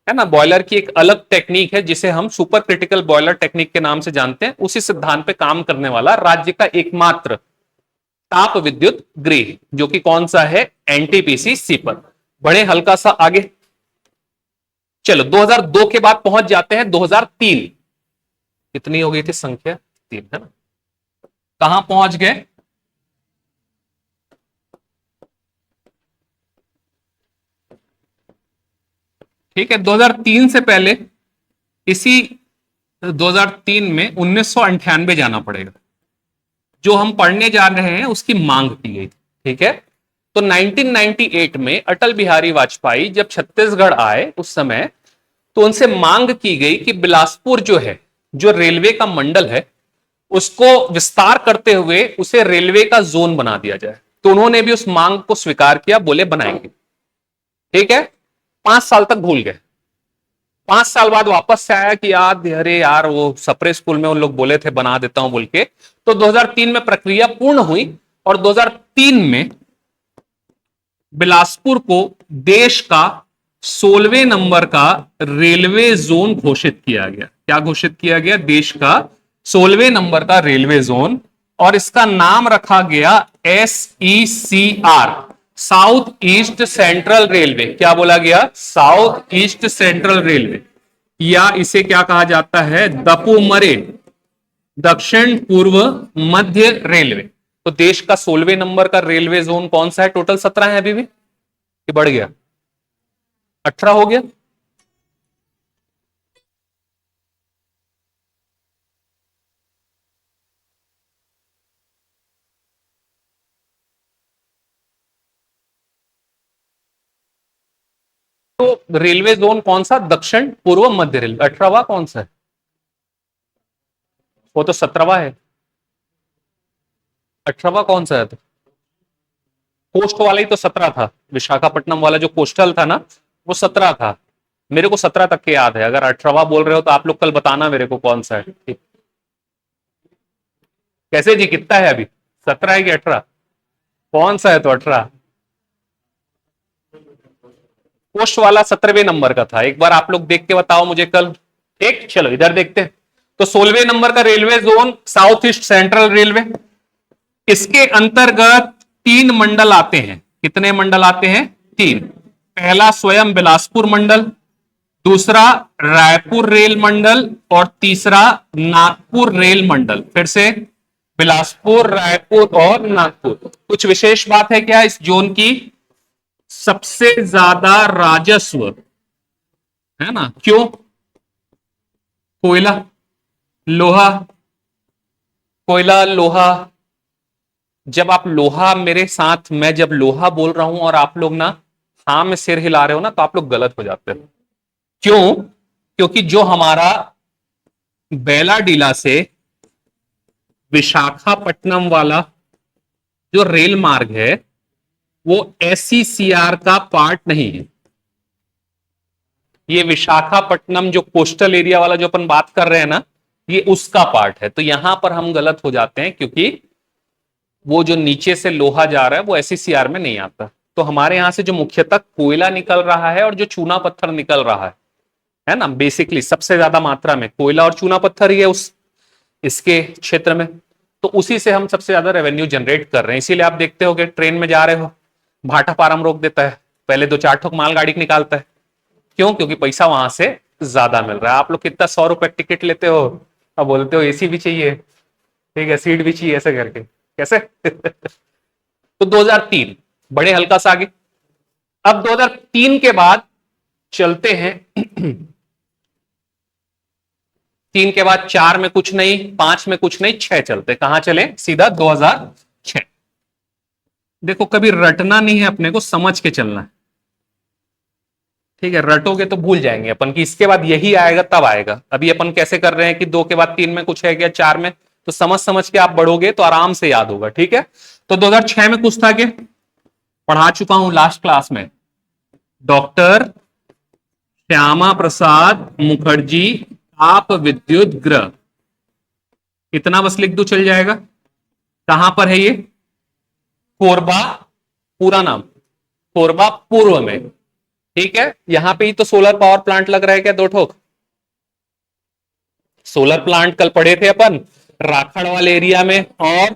ना। बॉयलर की एक अलग टेक्निक है जिसे हम सुपर क्रिटिकल बॉयलर टेक्निक के नाम से जानते हैं। उसी सिद्धांत पे काम करने वाला राज्य का एकमात्र ताप विद्युत गृह, जो कि कौन सा है? एनटीपीसी सीपत। बड़े हल्का सा आगे चलो, 2002 के बाद पहुंच जाते हैं 2003। कितनी हो गई थी संख्या? 3, है ना। कहां पहुंच गए? ठीक है, 2003 से पहले इसी 2003 में 1998 जाना पड़ेगा। जो हम पढ़ने जा रहे हैं उसकी मांग की गई थी। ठीक है, तो 1998 में अटल बिहारी वाजपेयी जब छत्तीसगढ़ आए उस समय, तो उनसे मांग की गई कि बिलासपुर जो है, जो रेलवे का मंडल है, उसको विस्तार करते हुए उसे रेलवे का जोन बना दिया जाए। तो उन्होंने भी उस मांग को स्वीकार किया, बोले बनाएंगे। ठीक है, 5 साल तक भूल गए। 5 साल बाद वापस से आया कि याद, अरे यार वो सप्रे स्कूल में उन लोग बोले थे बना देता हूं बोल के। तो 2003 में प्रक्रिया पूर्ण हुई और 2003 में बिलासपुर को देश का 16वें नंबर का रेलवे जोन घोषित किया गया। क्या घोषित किया गया? देश का 16वें नंबर का रेलवे जोन। और इसका नाम रखा गया SECR, south east central railway. क्या बोला गया? साउथ ईस्ट सेंट्रल रेलवे, या इसे क्या कहा जाता है? दपुमरे, दक्षिण पूर्व मध्य रेलवे। तो देश का 16वें नंबर का रेलवे जोन कौन सा है? टोटल 17 है अभी भी, कि बढ़ गया? 18 हो गया। तो रेलवे जोन कौन सा? दक्षिण पूर्व मध्य रेलवे। 18वां कौन सा है? वो तो 17वां है। 18वां कौन सा है? तो कोस्ट वाला ही तो 17 था। विशाखापट्टनम वाला जो कोस्टल था ना, वो 17 था। मेरे को 17 तक के याद है। अगर 18वां बोल रहे हो तो आप लोग कल बताना मेरे को कौन सा है। ठीक। कैसे जी, कितना है अभी? 17 है कि 18? कौन सा है तो 18? पोस्ट वाला 17वें नंबर का था। एक बार आप लोग देख के बताओ मुझे कल। ठीक, चलो इधर देखते हैं। तो 16वें नंबर का railway zone south east central railway. इसके अंतर्गत 3 मंडल आते हैं। कितने मंडल आते हैं? 3। पहला स्वयं बिलासपुर मंडल, दूसरा रायपुर रेल मंडल और तीसरा नागपुर रेल मंडल। फिर से बिलासपुर, रायपुर और नागपुर। कुछ विशेष बात है क्या इस जोन की? सबसे ज्यादा राजस्व, है ना? क्यों? कोयला, लोहा, कोयला, लोहा। जब आप लोहा मेरे साथ, मैं जब लोहा बोल रहा हूं और आप लोग ना हाँ में सिर हिला रहे हो ना, तो आप लोग गलत हो जाते हो। क्यों? क्योंकि जो हमारा बेलाडीला से विशाखापट्टनम वाला जो रेल मार्ग है, वो SECR का पार्ट नहीं है। ये विशाखापट्टनम जो कोस्टल एरिया वाला जो अपन बात कर रहे हैं ना, ये उसका पार्ट है। तो यहां पर हम गलत हो जाते हैं, क्योंकि वो जो नीचे से लोहा जा रहा है वो SECR में नहीं आता। तो हमारे यहां से जो मुख्यतः कोयला निकल रहा है और जो चूना पत्थर निकल रहा है ना, बेसिकली सबसे ज्यादा मात्रा में कोयला और चूना पत्थर ही है उस इसके क्षेत्र में। तो उसी से हम सबसे ज्यादा रेवेन्यू जनरेट कर रहे हैं। इसीलिए आप देखते हो कि ट्रेन में जा रहे हो, भाटा पारम रोक देता है, पहले 2-4 ठोक मालगाड़ी निकालता है। क्यों? क्योंकि पैसा वहां से ज्यादा मिल रहा है। आप लोग कितना 100 रुपए टिकट लेते हो, अब बोलते हो एसी भी चाहिए, ठीक है, सीट भी चाहिए, ऐसे करके कैसे? तो 2003 बड़े हल्का सा आगे। अब 2003 के बाद चलते हैं 3 के बाद 4 में कुछ नहीं, 5 में कुछ नहीं, 6 चलते। कहां चले? सीधा 2006। देखो कभी रटना नहीं है अपने को, समझ के चलना है। ठीक है, रटोगे तो भूल जाएंगे अपन कि इसके बाद यही आएगा तब आएगा। अभी अपन कैसे कर रहे हैं कि 2 के बाद 3 में कुछ है क्या, 4 में, तो समझ समझ के आप बढ़ोगे तो आराम से याद होगा। ठीक है, तो 2006 में कुछ था कि पढ़ा चुका हूं लास्ट क्लास में, डॉक्टर श्यामा प्रसाद मुखर्जी ताप विद्युत गृह। इतना बस लिख दो चल जाएगा। कहां पर है ये? कोरबा, पूरा नाम कोरबा पूर्व में। ठीक है, यहां पे ही तो सोलर पावर प्लांट लग रहा है क्या? 2 ठोक सोलर प्लांट कल पढ़े थे अपन राखड़ वाले एरिया में। और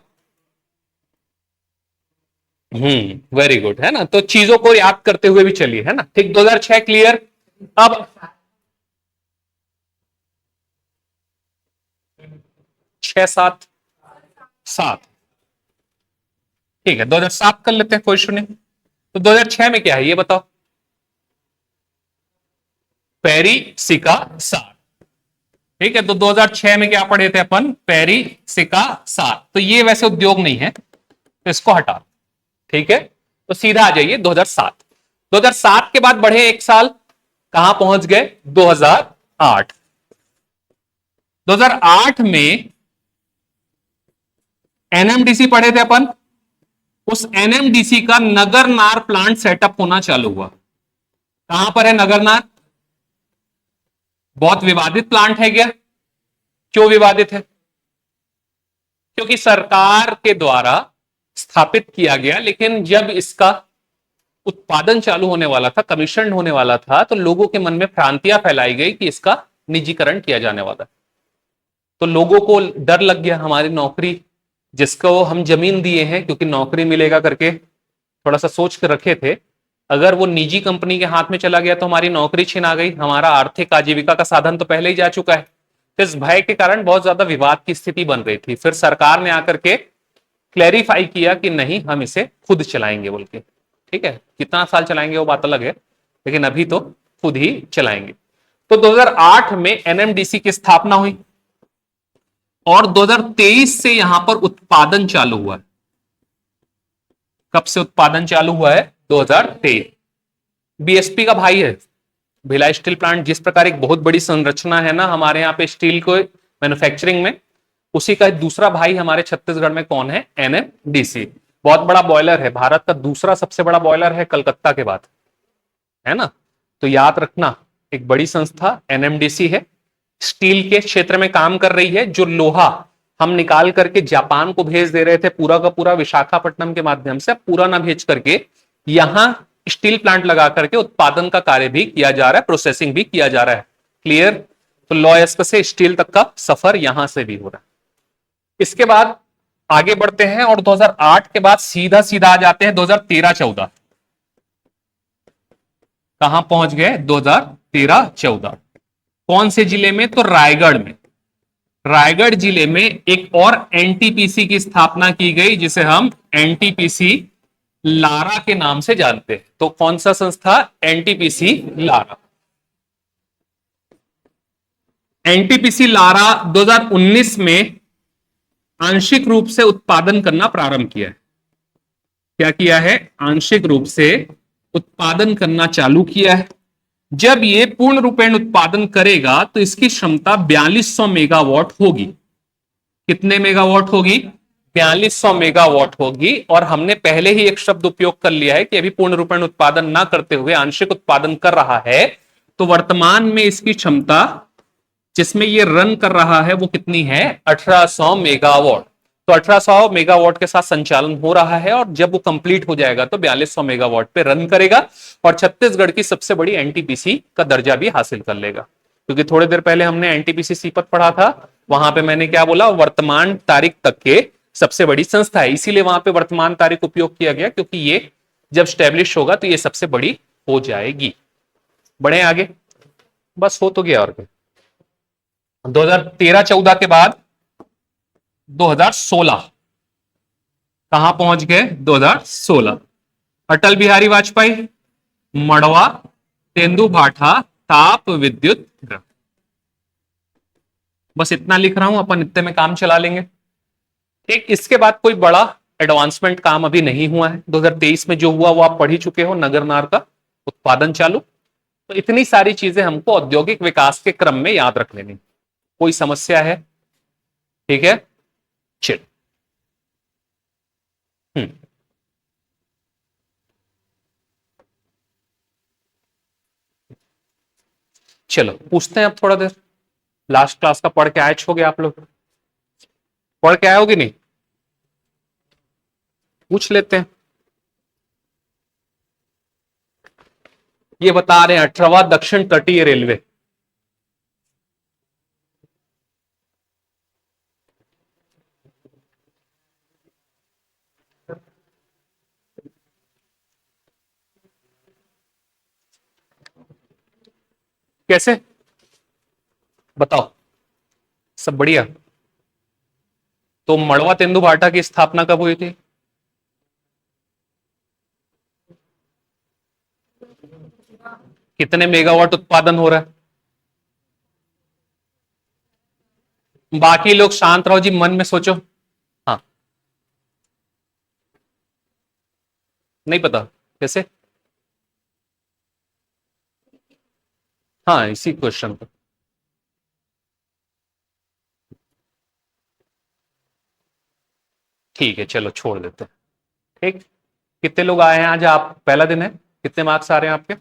वेरी गुड, है ना? तो चीजों को याद करते हुए भी चलिए, है ना? ठीक, 2006 क्लियर। अब 6, 7, 7, ठीक है, 2007 कर लेते हैं, कोई इशू नहीं। तो 2006 में क्या है ये बताओ? पेरी सिका सार। ठीक है, तो 2006 में क्या पढ़े थे अपन? पेरी सिका सार। तो ये वैसे उद्योग नहीं है, तो इसको हटा। ठीक है, तो सीधा आ जाइए 2007। 2007 के बाद बढ़े 1 साल, कहां पहुंच गए? 2008। 2008 में NMDC पढ़े थे अपन। उस NMDC का नगर नार प्लांट सेटअप होना चालू हुआ। कहां पर है नगरनार? बहुत विवादित प्लांट है क्या? क्यों विवादित है? क्योंकि सरकार के द्वारा स्थापित किया गया, लेकिन जब इसका उत्पादन चालू होने वाला था, कमीशन होने वाला था, तो लोगों के मन में भ्रांतियां फैलाई गई कि इसका निजीकरण किया जाने वाला है। तो लोगों को डर लग गया, हमारी नौकरी जिसको हम जमीन दिए हैं क्योंकि नौकरी मिलेगा करके थोड़ा सा सोच कर रखे थे, अगर वो निजी कंपनी के हाथ में चला गया तो हमारी नौकरी छिना गई, हमारा आर्थिक आजीविका का साधन तो पहले ही जा चुका है। तो इस भय के कारण बहुत ज्यादा विवाद की स्थिति बन रही थी। फिर सरकार ने आकर के क्लैरिफाई किया कि नहीं, हम इसे खुद चलाएंगे बोल के। ठीक है, कितना साल चलाएंगे वो बात अलग है, लेकिन अभी तो खुद ही चलाएंगे। तो 2008 में एनएमडीसी की स्थापना हुई और 2023 से यहां पर उत्पादन चालू हुआ है। कब से उत्पादन चालू हुआ है? 2023। बीएसपी का भाई है भिलाई स्टील प्लांट। जिस प्रकार एक बहुत बड़ी संरचना है ना हमारे यहाँ पे स्टील को मैन्युफैक्चरिंग में, उसी का दूसरा भाई हमारे छत्तीसगढ़ में कौन है? एनएमडीसी। बहुत बड़ा बॉयलर है, भारत का दूसरा सबसे बड़ा बॉयलर है कलकत्ता के बाद, है ना। तो याद रखना, एक बड़ी संस्था एनएमडीसी है, स्टील के क्षेत्र में काम कर रही है। जो लोहा हम निकाल करके जापान को भेज दे रहे थे पूरा का पूरा विशाखापट्टनम के माध्यम से, पूरा ना भेज करके यहां स्टील प्लांट लगा करके उत्पादन का कार्य भी किया जा रहा है, प्रोसेसिंग भी किया जा रहा है। क्लियर? तो लॉयस्क से स्टील तक का सफर यहां से भी हो रहा है। इसके बाद आगे बढ़ते हैं और 2008 के बाद सीधा सीधा आ जाते हैं 2013-14। कहां पहुंच गए? 2013-14। कौन से जिले में? तो रायगढ़ में। रायगढ़ जिले में एक और एनटीपीसी की स्थापना की गई, जिसे हम एनटीपीसी लारा के नाम से जानते हैं। तो कौन सा संस्था? NTPC Lara. एनटीपीसी लारा 2019 में आंशिक रूप से उत्पादन करना प्रारंभ किया है। क्या किया है? आंशिक रूप से उत्पादन करना चालू किया है। जब ये पूर्ण रूपेण उत्पादन करेगा तो इसकी क्षमता 4200 मेगावाट होगी। कितने मेगावाट होगी? 4200 मेगावाट होगी। और हमने पहले ही एक शब्द उपयोग कर लिया है कि अभी पूर्ण रूपेण उत्पादन ना करते हुए आंशिक उत्पादन कर रहा है। तो वर्तमान में इसकी क्षमता जिसमें ये रन कर रहा है वो कितनी है? 1800 मेगावाट। तो 1800 मेगावाट के साथ संचालन हो रहा है और जब वो कंप्लीट हो जाएगा तो 4200 मेगावाट पे रन करेगा और छत्तीसगढ़ की सबसे बड़ी एनटीपीसी का दर्जा भी हासिल कर लेगा। क्योंकि थोड़ी देर पहले हमने एनटीपीसी सीपत पढ़ा था, वहां पे मैंने क्या बोला? वर्तमान तारीख तक के सबसे बड़ी संस्था है, इसीलिए वहां पे वर्तमान तारीख उपयोग किया गया, क्योंकि ये जब स्टैब्लिश होगा तो ये सबसे बड़ी हो जाएगी। बढ़े आगे, बस हो तो गया। और 2013-14 के बाद 2016 कहां पहुंच गए? 2016 अटल बिहारी वाजपेयी, मड़वा, तेंदु भाठा, ताप विद्युत ग्रह। बस इतना लिख रहा हूं, अपन इतने में काम चला लेंगे। ठीक, इसके बाद कोई बड़ा एडवांसमेंट काम अभी नहीं हुआ है। 2023 में जो हुआ वो आप पढ़ ही चुके हो, नगरनार का उत्पादन चालू। तो इतनी सारी चीजें हमको औद्योगिक विकास के क्रम में याद रख लेनी। कोई समस्या है? ठीक है, चल। हम्म चलो पूछते हैं अब थोड़ा देर। लास्ट क्लास का पढ़ के आए हो गए आप लोग? पढ़ के आए हो कि नहीं? पूछ लेते हैं। ये बता रहे हैं 18वां दक्षिण तटीय रेलवे। कैसे? बताओ। सब बढ़िया। तो मड़वा तेंदु भाटा की स्थापना कब हुई थी? कितने मेगावाट उत्पादन हो रहा है? बाकी लोग शांत रहो जी, मन में सोचो। हाँ, नहीं पता? कैसे? हाँ, इसी क्वेश्चन पर। ठीक है, चलो छोड़ देते हैं। ठीक। कितने लोग आए हैं आज? आप पहला दिन है, कितने मार्क्स आ रहे हैं आपके?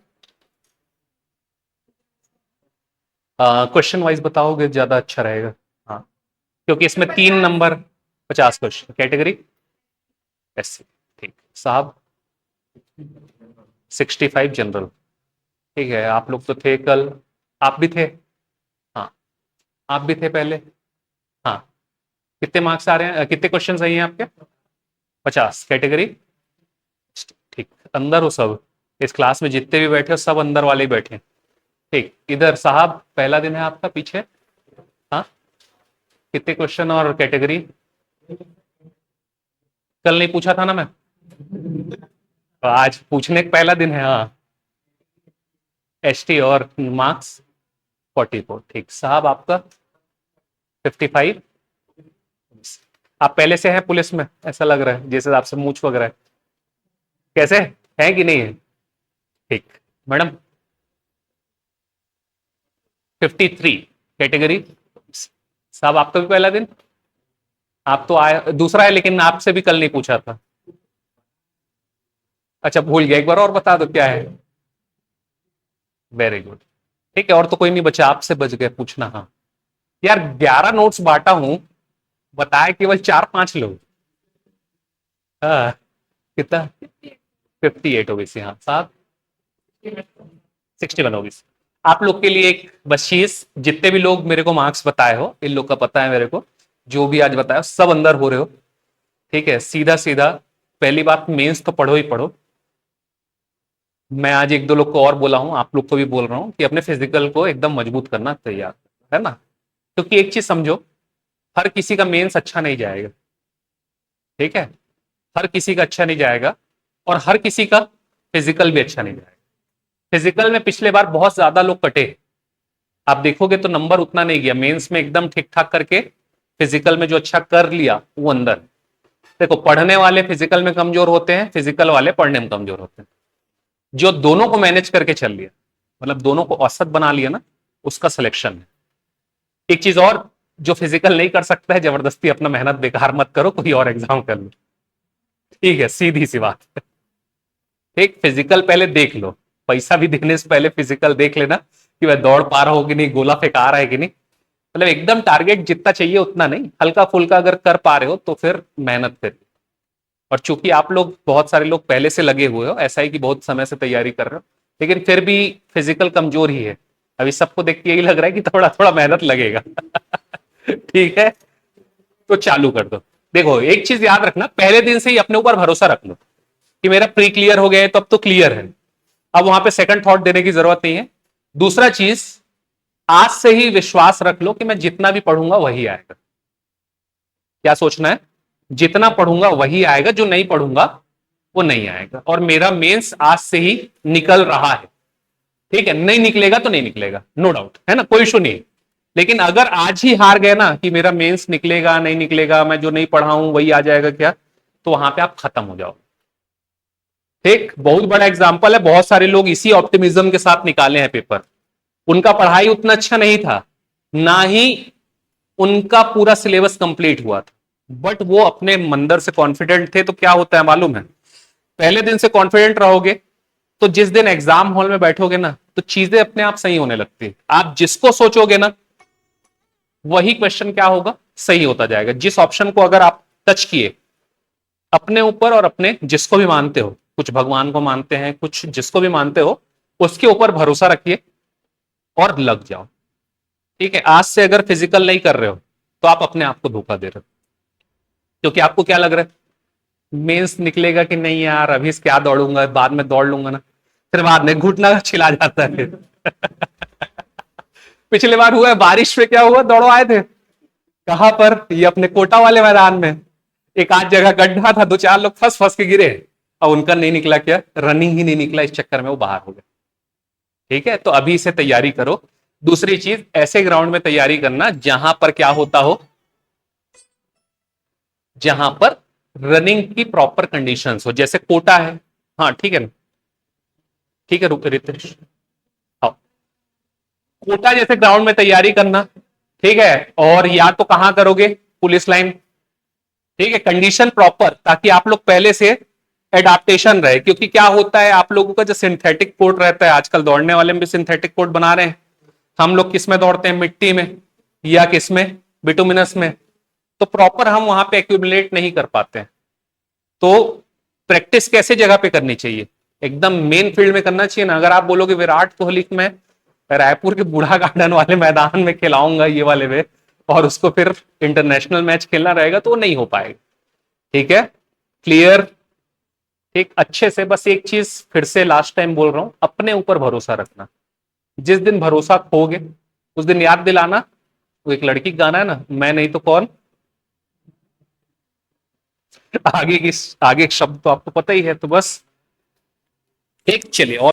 क्वेश्चन वाइज बताओगे ज्यादा अच्छा रहेगा। हाँ, क्योंकि इसमें 3 नंबर 50 क्वेश्चन कैटेगरी एससी। ठीक साहब, 65 जनरल। ठीक है, आप लोग तो थे कल, आप भी थे। हाँ, आप भी थे पहले। हाँ, कितने मार्क्स आ रहे हैं, कितने क्वेश्चन सही हैं आपके? 50 कैटेगरी। ठीक, अंदर हो सब, इस क्लास में जितने भी बैठे हो सब अंदर वाले ही बैठे हैं। ठीक, इधर साहब पहला दिन है आपका, पीछे। हाँ, कितने क्वेश्चन और कैटेगरी? कल नहीं पूछा था ना मैं, तो आज पूछने का पहला दिन है। हाँ, एसटी और मार्क्स 44। ठीक साहब, आपका 55। आप पहले से हैं पुलिस में, ऐसा लग रहा है जैसे आपसे मूछ वगैरह है। कैसे है कि नहीं है? ठीक मैडम, 53 कैटेगरी। साहब आपका भी पहला दिन, आप तो आए, दूसरा है लेकिन आपसे भी कल नहीं पूछा था। अच्छा भूल गया, एक बार और बता दो क्या है। Very good. ठीक है, और तो कोई नहीं बचा, आपसे बच गए पूछना। हाँ यार, 11 नोट्स बांटा हूं, बताए केवल 4-5 लोग। हाँ, कितना? 58 ओबीसी। हाँ साहब, 61 ओबीसी। आप लोग के लिए एक बख्शीश, जितने भी लोग मेरे को मार्क्स बताए हो, इन लोग का पता है मेरे को, जो भी आज बताया सब अंदर हो रहे हो। ठीक है, सीधा सीधा पहली बात, मेंस तो पढ़ो ही पढ़ो। मैं आज एक दो लोग को और बोला हूं, आप लोग को भी बोल रहा हूं कि अपने फिजिकल को एकदम मजबूत करना तैयार, है ना? क्योंकि एक चीज समझो, हर किसी का मेंस अच्छा नहीं जाएगा। ठीक है, हर किसी का अच्छा नहीं जाएगा, और हर किसी का फिजिकल भी अच्छा नहीं जाएगा। फिजिकल में पिछले बार बहुत ज्यादा लोग कटे, आप देखोगे तो नंबर उतना नहीं गया, मेंस में एकदम ठीक ठाक करके फिजिकल में जो अच्छा कर लिया वो अंदर। देखो, पढ़ने वाले फिजिकल में कमजोर होते हैं, फिजिकल वाले पढ़ने में कमजोर होते हैं। जो दोनों को मैनेज करके चल लिया, मतलब दोनों को औसत बना लिया ना, उसका सिलेक्शन है। एक चीज और, जो फिजिकल नहीं कर सकता है, जबरदस्ती अपना मेहनत बेकार मत करो, कोई और एग्जाम कर लो। ठीक है, सीधी सी बात है। ठीक, फिजिकल पहले देख लो, पैसा भी देने से पहले फिजिकल देख लेना कि वह दौड़ पा रहा हो कि नहीं, गोला फेंका रहा है कि नहीं। मतलब एकदम टारगेट जितना चाहिए उतना नहीं, हल्का फुल्का अगर कर पा रहे हो तो फिर मेहनत करिए। और चूंकि आप लोग बहुत सारे लोग पहले से लगे हुए हो, ऐसा है कि बहुत समय से तैयारी कर रहे हो, लेकिन फिर भी फिजिकल कमजोर ही है। अभी सबको देख के यही लग रहा है कि थोड़ा थोड़ा मेहनत लगेगा। ठीक है, तो चालू कर दो। देखो, एक चीज याद रखना, पहले दिन से ही अपने ऊपर भरोसा रख लो कि मेरा प्री क्लियर हो गया है तो अब तो क्लियर है, अब वहां पे सेकंड थॉट देने की जरूरत नहीं है। दूसरा चीज, आज से ही विश्वास रख लो कि मैं जितना भी पढ़ूंगा वही आएगा। क्या सोचना है? जितना पढ़ूंगा वही आएगा, जो नहीं पढ़ूंगा वो नहीं आएगा। और मेरा मेंस आज से ही निकल रहा है। ठीक है, नहीं निकलेगा तो नहीं निकलेगा, नो डाउट, है ना, कोई इशू नहीं। लेकिन अगर आज ही हार गए ना कि मेरा मेंस निकलेगा नहीं निकलेगा, मैं जो नहीं पढ़ा हूं वही आ जाएगा क्या, तो वहां पे आप खत्म हो जाओ। ठीक, बहुत बड़ा एग्जाम्पल है, बहुत सारे लोग इसी ऑप्टिमिज्म के साथ निकाले हैं पेपर। उनका पढ़ाई उतना अच्छा नहीं था, ना ही उनका पूरा सिलेबस कंप्लीट हुआ था, बट वो अपने मंदर से कॉन्फिडेंट थे। तो क्या होता है मालूम है, पहले दिन से कॉन्फिडेंट रहोगे तो जिस दिन एग्जाम हॉल में बैठोगे ना, तो चीजें अपने आप सही होने लगती है। आप जिसको सोचोगे ना, वही क्वेश्चन क्या होगा, सही होता जाएगा। जिस ऑप्शन को अगर आप टच किए अपने ऊपर, और अपने जिसको भी मानते हो, कुछ भगवान को मानते हैं, कुछ जिसको भी मानते हो, उसके ऊपर भरोसा रखिए और लग जाओ। ठीक है, आज से अगर फिजिकल नहीं कर रहे हो तो आप अपने आप को धोखा दे रहे हो। क्योंकि आपको क्या लग रहा है, मेंस निकलेगा कि नहीं यार, अभी क्या दौड़ूंगा, बाद में दौड़ लूंगा ना, फिर बाद में घुटना छिला जाता है। पिछले बार हुआ है, बारिश में क्या हुआ, दौड़ो आए थे कहां पर, ये अपने कोटा वाले मैदान में। एक आध जगह गड्ढा था, 2-4 लोग फंस फंस के गिरे, और उनका नहीं निकला, क्या रनिंग ही नहीं निकला, इस चक्कर में वो बाहर हो गए। ठीक है, तो अभी से तैयारी करो। दूसरी चीज, ऐसे ग्राउंड में तैयारी करना जहां पर क्या होता हो, जहां पर रनिंग की प्रॉपर कंडीशंस हो, जैसे कोटा है। हाँ ठीक है ना, ठीक है रितेश, हाँ, कोटा जैसे ग्राउंड में तैयारी करना। ठीक है, और या तो कहां करोगे, पुलिस लाइन। ठीक है, कंडीशन प्रॉपर, ताकि आप लोग पहले से एडाप्टेशन रहे। क्योंकि क्या होता है, आप लोगों का जो सिंथेटिक कोट रहता है, आजकल दौड़ने वाले में भी सिंथेटिक कोट बना रहे हैं, हम लोग किस में दौड़ते हैं, मिट्टी में या किस में, बिटुमिनस में। तो प्रॉपर हम वहां पे एक्यूमुलेट नहीं कर पाते हैं। तो प्रैक्टिस कैसे जगह पे करनी चाहिए, एकदम मेन फील्ड में करना चाहिए ना। अगर आप बोलोगे विराट कोहली को मैं रायपुर के बूढ़ा गार्डन वाले मैदान में खिलाऊंगा ये वाले वे, और उसको फिर इंटरनेशनल मैच खेलना रहेगा, तो वो नहीं हो पाएगा। ठीक है, क्लियर। ठीक, अच्छे से बस एक चीज फिर से लास्ट टाइम बोल रहा हूं, अपने ऊपर भरोसा रखना। जिस दिन भरोसा खोगे उस दिन याद दिलाना। वो एक लड़की का गाना है ना, मैं नहीं तो कौन। आगे की, आगे शब्द तो आपको पता ही है, तो बस एक चलिए और